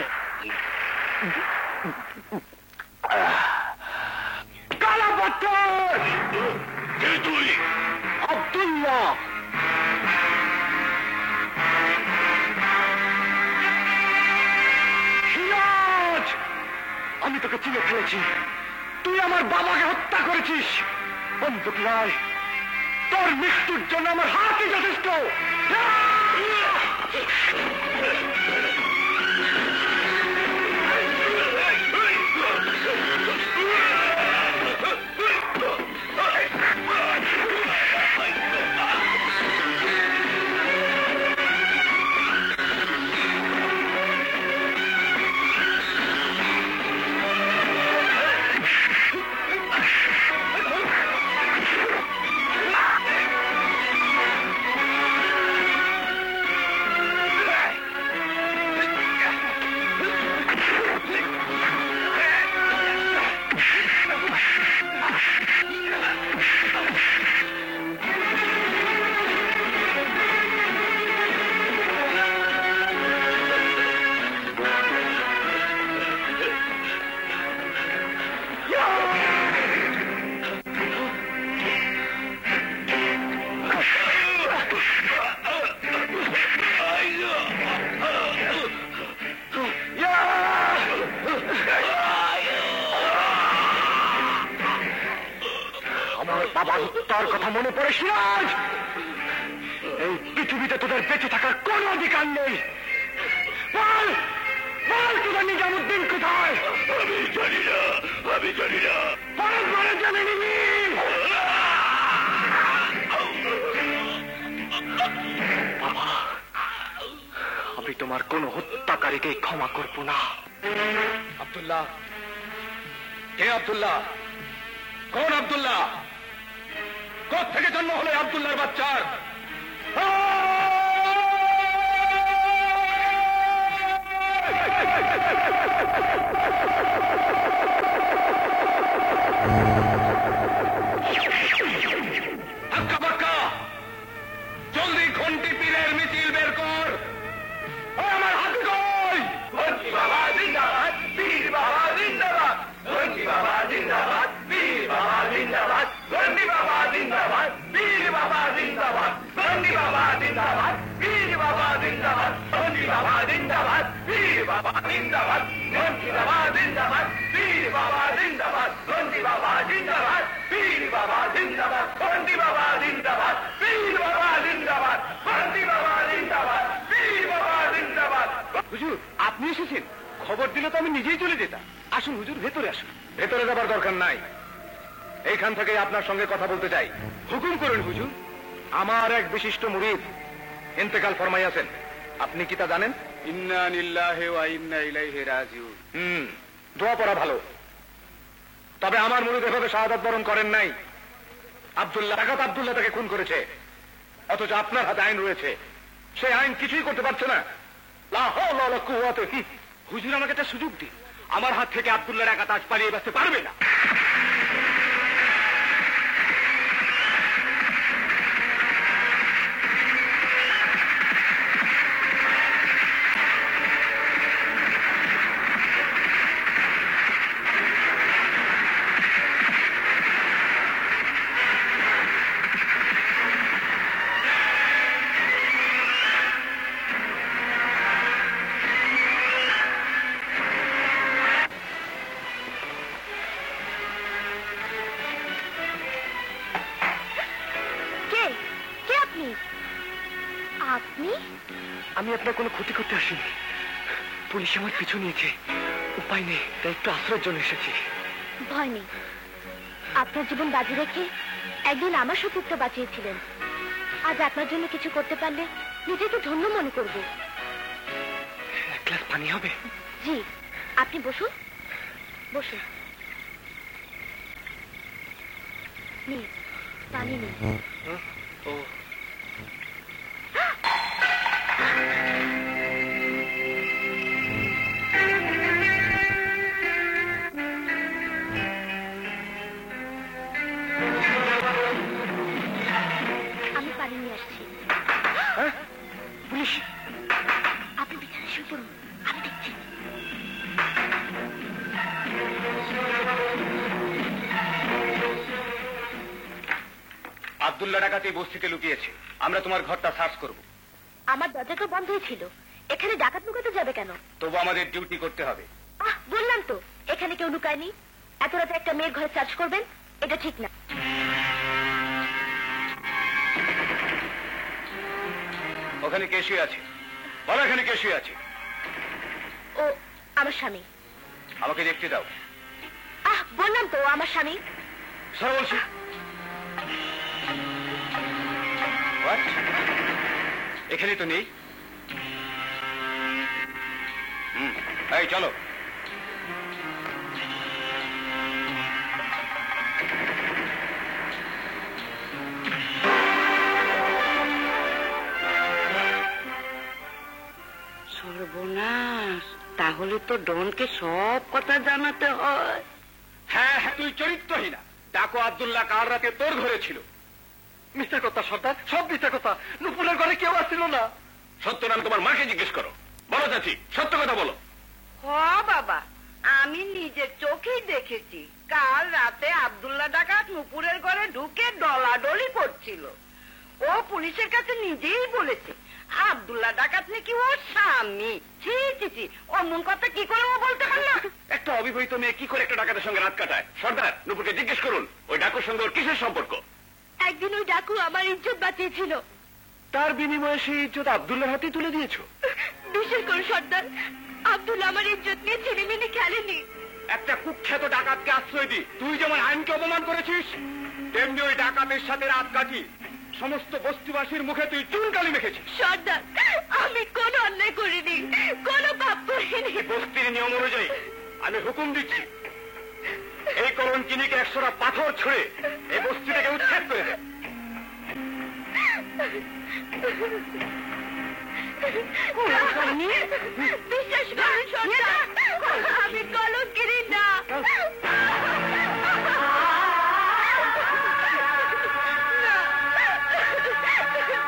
[SPEAKER 1] কালা পাথর! কে তুই?
[SPEAKER 2] আব্দুল্লাহ। সিরাজ, আমি তোকে চিনে ফেলেছি। তুই আমার বাবাকে হত্যা করেছিস। বন্দুক নয়, তোর মৃত্যুর জন্য আমার হাতই যথেষ্ট। তোর কথা মনে পড়ে সিরাজ? এই পৃথিবীতে তোদের বেঁচে থাকার কোনো অধিকার নেই। বল বল, তোদের নিজামুদ্দিন কোথায়?
[SPEAKER 1] আমি জানি না, আমি জানি না।
[SPEAKER 2] পরে জেনে নিবি। বাবা, আমি তোমার কোন হত্যাকারীকে ক্ষমা করব না।
[SPEAKER 6] আব্দুল্লাহ, কে আব্দুল্লাহ? কোন আব্দুল্লাহ? কোত্থেকে জন্ম হলো এই আব্দুল্লাহর বাচ্চার? ধাক্কা পাক্কা, জলদি ঘন্টি পীরের মিছিল বের কর। আমার হাতে কই? ঘন্টি বাবা জিন্দাবাদ, পীর বাবা জিন্দাবাদ। ঘন্টি বাবা জিন্দাবাদ, পীর বাবা জিন্দাবাদ। ঘন্টি বাবা জিন্দাবাদ, পীর বাবা জিন্দাবাদ। ঘন্টি বাবা জিন্দাবাদ, পীর বাবা জিন্দাবাদ। ঘন্টি বাবা জিন্দাবাদ, পীর বাবা জিন্দাবাদ। ঘন্টি বাবা জিন্দাবাদ, পীর বাবা জিন্দাবাদ। ঘন্টি বাবা জিন্দাবাদ, পীর বাবা জিন্দাবাদ। ঘন্টি বাবা জিন্দাবাদ, পীর বাবা জিন্দাবাদ। ঘন্টি বাবা জিন্দাবাদ, পীর বাবা জিন্দাবাদ।
[SPEAKER 2] হুজুর, আপনি এসেছেন? খবর দিলে তো আমি নিজেই চলে যেতাম। আসুন হুজুর, ভেতরে আসুন। ভেতরে যাবার দরকার নাই, এইখান থেকে আপনার সঙ্গে কথা বলতে চাই। হুকুম করুন হুজুর। আমার এক বিশিষ্ট মুরিদ ইন্তেকাল ফরমাইয়াছেন, আপনি কি তা জানেন? ইন্না লিল্লাহি ওয়া ইন্না ইলাইহি রাজিউন। দোয়া পড়া ভালো, তবে আমার মুরিদ এভাবে শাহাদাত বরণ করেন নাই। আব্দুল্লাহ তাকে খুন করেছে, অথচ আপনার হাতে আইন রয়েছে। সেই আইন কিছুই করতে পারছে না। লা হাওলা ওয়ালা কুওয়াতা। হুজুর, আমাকে একটা সুযোগ দিন। আমার হাত থেকে আব্দুল্লাহর একা তাজ পালিয়ে বাঁচতে পারবে না। আমি আপনার কোনো ক্ষতি করতে আসিনি। পুলিশ আমার পিছু নিয়েছে, উপায় নেই, তাই একটু আশ্রয়ের জন্য এসেছি।
[SPEAKER 4] ভয় নেই, আপনার জীবন বাজি রেখে একদিন আমার শত্রুতা বাঁচিয়েছিলেন। আজ আপনার জন্য কিছু করতে পারলে নিজেকে ধন্য মনে করব।
[SPEAKER 2] এক গ্লাস পানি হবে?
[SPEAKER 4] জি, আপনি বসুন বসুন। নিন, পানি নিন।
[SPEAKER 2] ও,
[SPEAKER 4] আমি পানি নিয়ে আসছি।
[SPEAKER 2] পুলিশ!
[SPEAKER 4] আপনি বিছানায় শুয়ে পড়ুন, আমি দেখছি।
[SPEAKER 2] আব্দুল্লাহ ডাকাত এই বস্তিতে লুকিয়েছে। আমরা তোমার ঘরটা সার্চ করব।
[SPEAKER 4] আমার দরজা তো বন্ধই ছিল, এখানে ডাকাত লুকাতে যাবে কেন?
[SPEAKER 2] তবু আমাদের ডিউটি করতে হবে।
[SPEAKER 4] বললাম তো এখানে কেউ লুকায়নি। এত রাতে একটা মেয়ের ঘরে সার্চ করবেন, এটা ঠিক না।
[SPEAKER 2] ওখানে কে শুয়ে আছে? বলো, এখানে কে শুয়ে আছে?
[SPEAKER 4] ও আমার স্বামী।
[SPEAKER 2] আমাকে দেখতে দাও।
[SPEAKER 4] বললাম তো আমার স্বামী।
[SPEAKER 2] স্যার বলছি। এখানে তো নেই। এই চলো।
[SPEAKER 8] সর্বনাশ, তাহলে তো ডনকে সব কথা জানাতে হয়।
[SPEAKER 2] হ্যাঁ হ্যাঁ, তুই চরিত্রহীনা। ডাকো আব্দুল্লাহ কাল রাতে তোর ঘরে ছিল। মিথ্যা কথা সর্দার, সব মিথ্যা কথা। নুপুরের ঘরে কেউ আসছিল না।
[SPEAKER 1] সত্য নাম তোমার মাকে জিজ্ঞেস করো। বলো চাচি, সত্য কথা বলো।
[SPEAKER 8] বাবা, আমি নিজের চোখেই দেখেছি কাল রাতে আব্দুল্লাহ ডাকাত নুপুরের ঘরে ঢুকে ডলাডলি করছিল। ও পুলিশের কাছে নিজেই বলেছে আব্দুল্লাহ ডাকাত নাকি ওর স্বামী। ছি ছি ছি, অমন কথা কি করে ও বলতে পারলো?
[SPEAKER 1] একটা অবিবাহিত মেয়ে কি করে একটা ডাকাতের সঙ্গে রাত কাটায়? সর্দার, নুপুরকে জিজ্ঞেস করুন ওই ডাকুর সঙ্গে ওর কিসের সম্পর্ক।
[SPEAKER 4] একদিন ওই ডাকু আমার ইজ্জত বাঁচিয়েছিল।
[SPEAKER 2] তার বিনিময়ে সেই ইজ্জত আব্দুল্লাহর হাতে তুলে দিয়েছো?
[SPEAKER 4] বিশেষ করে সর্দার, আব্দুল্লাহ আমার ইজ্জত নিয়ে ছিনিমিনি খেলেনি।
[SPEAKER 2] একটা কুখ্যাত ডাকাতকে আশ্রয় দি তুই যেমন আইনকে অপমান করেছিস, তেমনি ওই ডাকাতের সাথে রাত কাটি সমস্ত বস্তিবাসীর মুখে তুই চুনকালি মেখেছিস।
[SPEAKER 4] সর্দার, আমি কোনো অন্যায় করিনি, কোনো পাপ করিনি।
[SPEAKER 2] বস্তির নিয়ম অনুযায়ী আমি হুকুম দিচ্ছি, এই কলঙ্কিনীকে 100টা পাথর ছুঁড়ে এই বস্তি থেকে উচ্ছেদ করে দে।
[SPEAKER 4] বিশ্বাস করুন সর্দার, আমি কলঙ্কিনী না।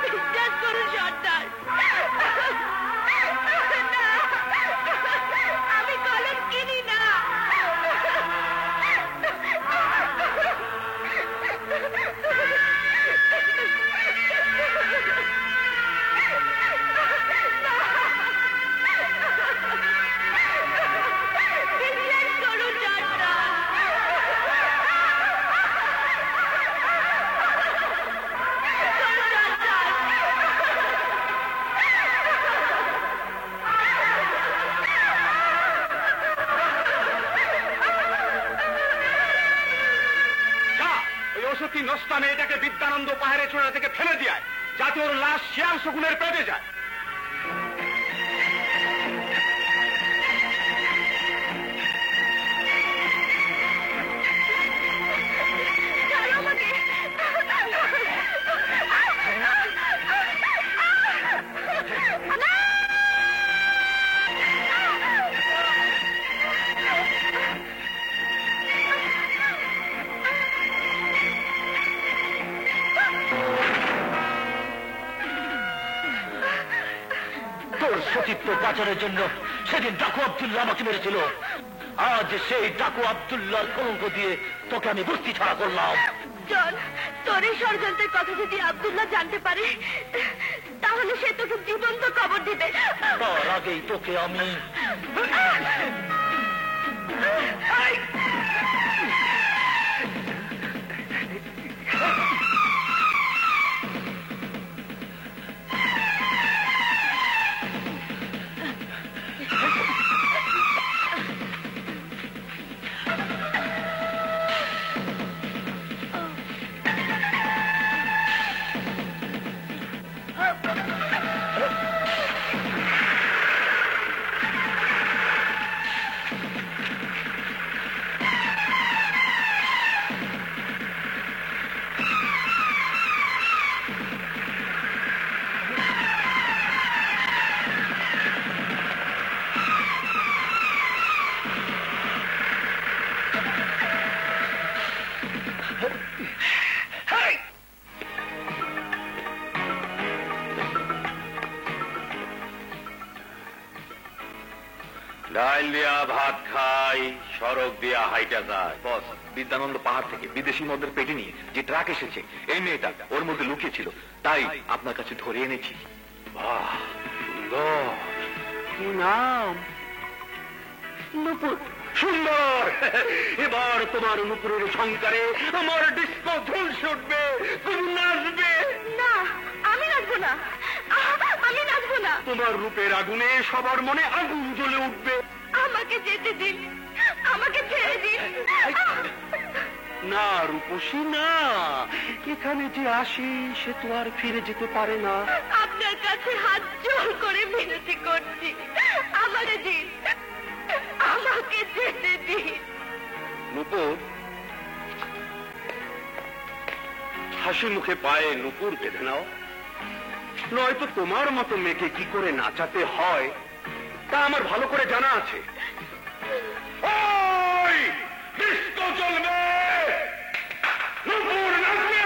[SPEAKER 4] বিশ্বাস করুন সর্দার, আমি কলঙ্কিনী না।
[SPEAKER 2] সত্যি নষ্টা মেয়েটাকে বিদ্যানন্দ পাহাড়ে চূড়া থেকে ফেলে দেয়, যাতে ওর লাশ শিয়াল শকুনের পেটে যায়।
[SPEAKER 6] সতীত্ব পাচারের জন্য সেদিন ডাকু আব্দুল্লাহ আমাকে মেরেছিল, আজ সেই ডাকু আব্দুল্লাহর কলঙ্ক দিয়ে তোকে আমি বস্তি ছাড়া করলাম।
[SPEAKER 4] চল, তোর এই ষড়যন্ত্রের কথা যদি আব্দুল্লাহ জানতে পারে, তাহলে সে তোকে জীবন্ত কবর দিবে।
[SPEAKER 6] তার আগেই তোকে আমি
[SPEAKER 1] ডাইল দিয়া ভাত খাই, সড়ক দিয়া হাইটা যায়।
[SPEAKER 2] বস, বিদ্যানন্দ পাহাড় থেকে বিদেশি মদের পেটি নিয়ে যে ট্রাক এসেছে, এই মেয়েটা ওর মধ্যে লুকিয়ে ছিল, তাই আপনার কাছে ধরে এনেছি।
[SPEAKER 1] বাহ, সুন্দর।
[SPEAKER 2] কি নাম?
[SPEAKER 4] নুপুর।
[SPEAKER 2] সুন্দর। এবার তোমার নুপুরের সংকারে আমার ডিস্কো ঝলসে উঠবে, তুমি নাচবে।
[SPEAKER 4] না, আমি নাচবো না, আমি নাচবো না।
[SPEAKER 2] তোমার রূপের আগুনে সবার মনে আগুন জ্বলে উঠবে।
[SPEAKER 4] আমাকে যেতে দিন, আমাকে ছেড়ে দিন।
[SPEAKER 2] না রূপসী না, এখানে যে আসি সে তো আর ফিরে যেতে পারে না।
[SPEAKER 4] আপনার কাছে হাত জোর করে মিনতি করছি, আমাকে দিন, আমাকে যেতে দিন।
[SPEAKER 2] নুপুর, হাসি মুখে পায়ে নুপুর বেঁধে নাও, নয়তো তোমার মতো মেয়েকে কি করে নাচাতে হয় তা আমার ভালো করে জানা আছে। ওই ডিস্কো চলবে, নুপুর নাচবে।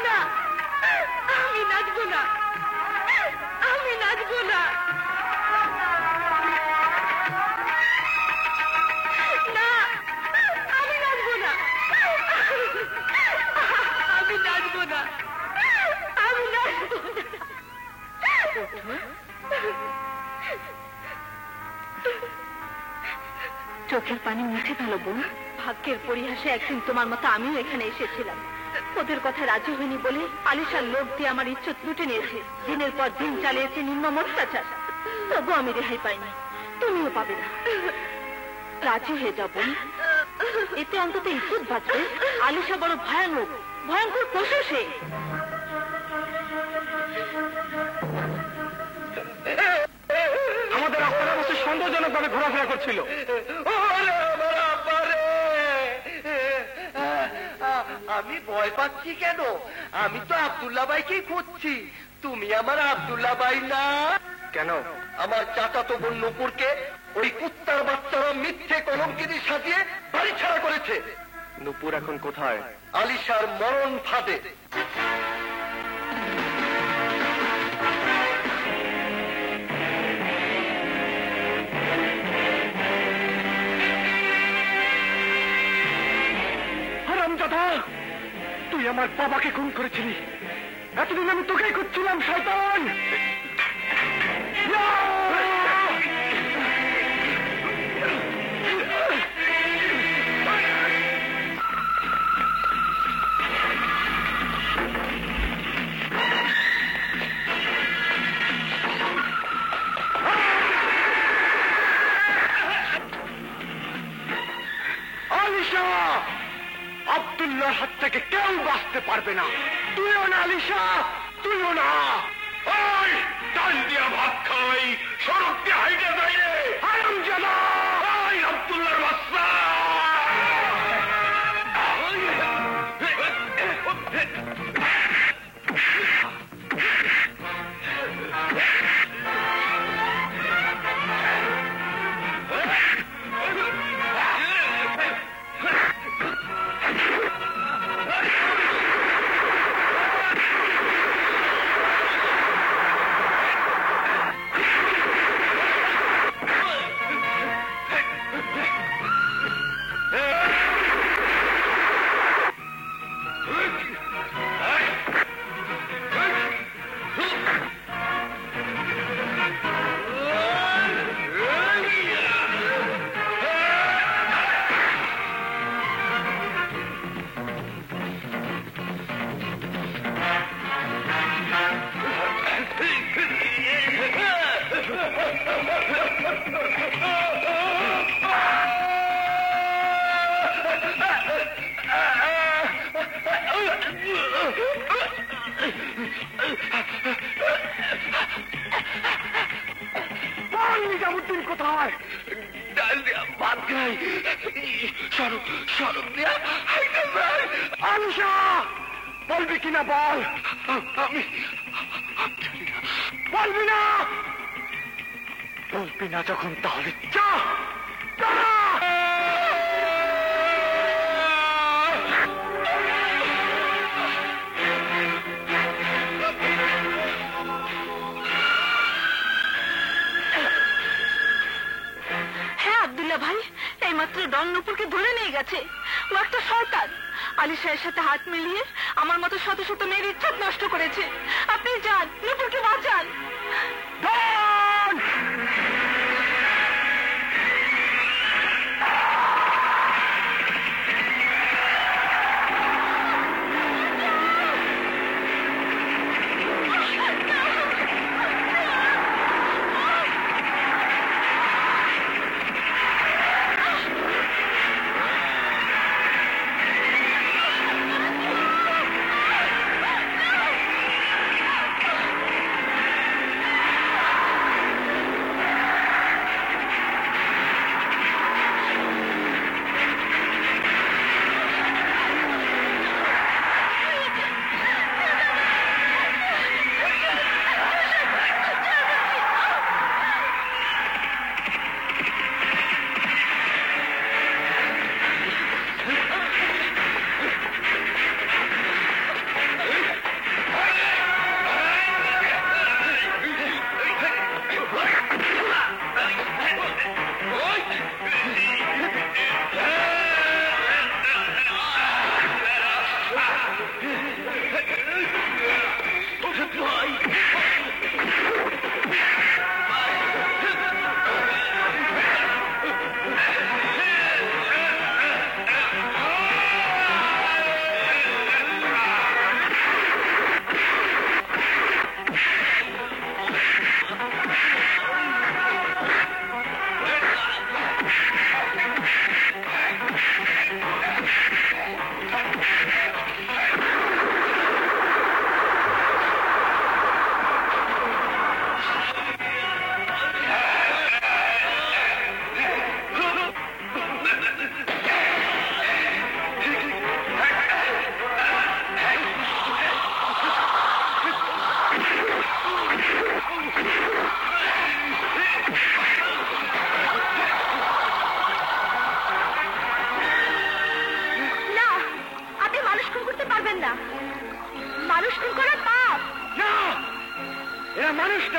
[SPEAKER 4] না, আমি নাচবো না, আমি নাচবো না। না, আমি নাচবো না, আমি নাচবো না, আমি নাচবো না। চোখের পানি মুছে ফেলো বোন। ভাগ্যের পরিহাসে একদিন তোমার মতো আমিও এখানে এসেছিলাম। ওদের কথা রাজি হয়নি বলে আলিশার লোক দিয়ে আমার ইজ্জত লুটে নিয়েছে, দিনের পর দিন চালিয়েছে নির্মম অত্যাচার। তবু আমি রেহাই পাইনি, তুমিও পাবে না। রাজি হয়ে যাও বোন, এতে অন্তত ইজ্জত বাঁচবে। আলিশা বড় ভয়ানক, ভয়ঙ্কর পশু সে।
[SPEAKER 2] আমাদের রাস্তার অবশ্যই সন্দেহজনক ভাবে ঘোরাফেরা করছিল।
[SPEAKER 5] আমি ভয় পাচ্ছি কেন? আমি তো আব্দুল্লাহ ভাইকেই খুঁজছি। তুমি আমার আব্দুল্লাহ ভাই না?
[SPEAKER 2] কেন?
[SPEAKER 5] আমার চাচাতো বোন নূপুরকে ওই কুত্তার বাচ্চারা মিথ্যে কলঙ্কিনী সাজিয়ে বাড়ি ছাড়া করেছে।
[SPEAKER 2] নূপুর এখন কোথায়?
[SPEAKER 5] আলিশার মরণ ফাঁদে।
[SPEAKER 2] হারামজাদা, তুই আমার বাবাকে খুন করেছিলি। এতদিন আমি তোকেই খুঁজছিলাম শয়তান। আলিশা, আব্দুল্লাহর হাত থেকে কেউ বাঁচতে পারবে না। তুইও না আলিশা, তুইও না।
[SPEAKER 6] ওই ডাল দিয়া ভাত খাওয়াই সড়ক দিয়ে হাইটে যাই রে
[SPEAKER 2] হারামজাদা!
[SPEAKER 6] ওই আব্দুল্লাহর বাচ্চা।
[SPEAKER 2] নিজামুদ্দিন কোথায়?
[SPEAKER 5] ডাল দিয়া ভাত খাই, সড়ক দিয়া হাইটে যাই।
[SPEAKER 2] আলিশা, বলবি কিনা বল?
[SPEAKER 5] আমি
[SPEAKER 2] বলবি না? বলবি না যখন তাহলে যা।
[SPEAKER 4] হ্যাঁ আব্দুল্লাহ ভাই, এইমাত্র ডন নূপুরকে ধরে নিয়ে গেছে। ও একটা শয়তান। আলিশার সাথে হাত মিলিয়ে আমার মতো শত শত মেয়ের ইজ্জত নষ্ট করেছে। আপনি যান, নূপুরকে বাঁচান।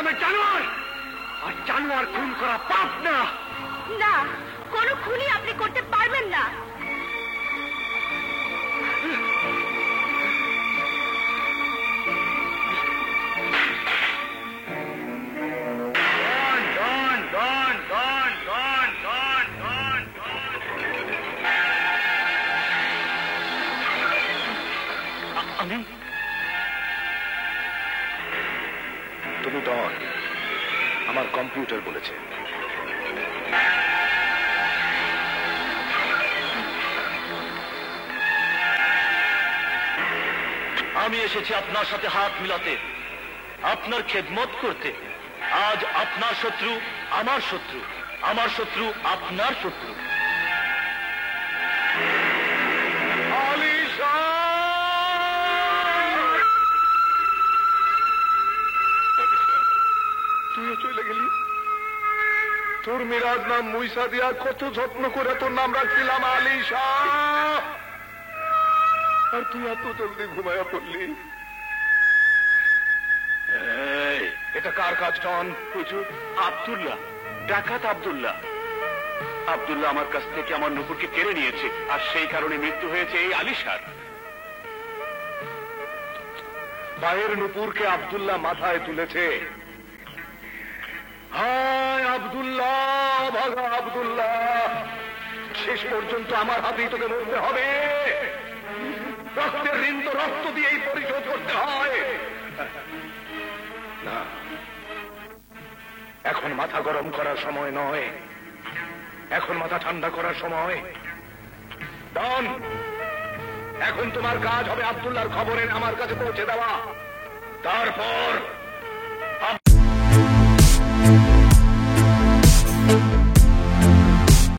[SPEAKER 2] নামে জানোয়ার, আর জানোয়ার খুন করা পাপ না।
[SPEAKER 4] না, কোনো খুনই আপনি করতে পারবেন না।
[SPEAKER 2] আমি? তুমি ডন, আমার কম্পিউটার বলেছে।
[SPEAKER 5] আমি এসেছি আপনার সাথে হাত মিলাতে, আপনার খেদমত করতে। আজ আপনার শত্রু আমার শত্রু, আমার শত্রু আপনার শত্রু।
[SPEAKER 6] তুইও চলে গেলি। তোর মিরাজ নাম মুইসা দিয়া কত যত্ন করে তোর নাম রাখছিলাম আলিশা, আর তুই এত জলদি ঘুমায়া পড়লি।
[SPEAKER 2] এটা কার কাজ ডন? হুজুর, আব্দুল্লাহ, ডাকাত আব্দুল্লাহ। আব্দুল্লাহ আমার কাছ থেকে আমার নুপুরকে কেড়ে নিয়েছে, আর সেই কারণে মৃত্যু হয়েছে এই আলিশার।
[SPEAKER 6] মায়ের নুপুরকে আব্দুল্লাহ মাথায় তুলেছে। হায় আব্দুল্লাহ, ভাগা আব্দুল্লাহ, শেষ পর্যন্ত আমার হাতেই তোকে মরতে হবে। রক্তের ঋণ তো রক্ত দিয়েই পরিশোধ করতে হয়। না, এখন মাথা গরম করার সময় নয়, এখন মাথা ঠান্ডা করার সময়। ডন, এখন তোমার কাজ হবে আব্দুল্লাহর খবর এনে আমার কাছে পৌঁছে দেওয়া। তারপর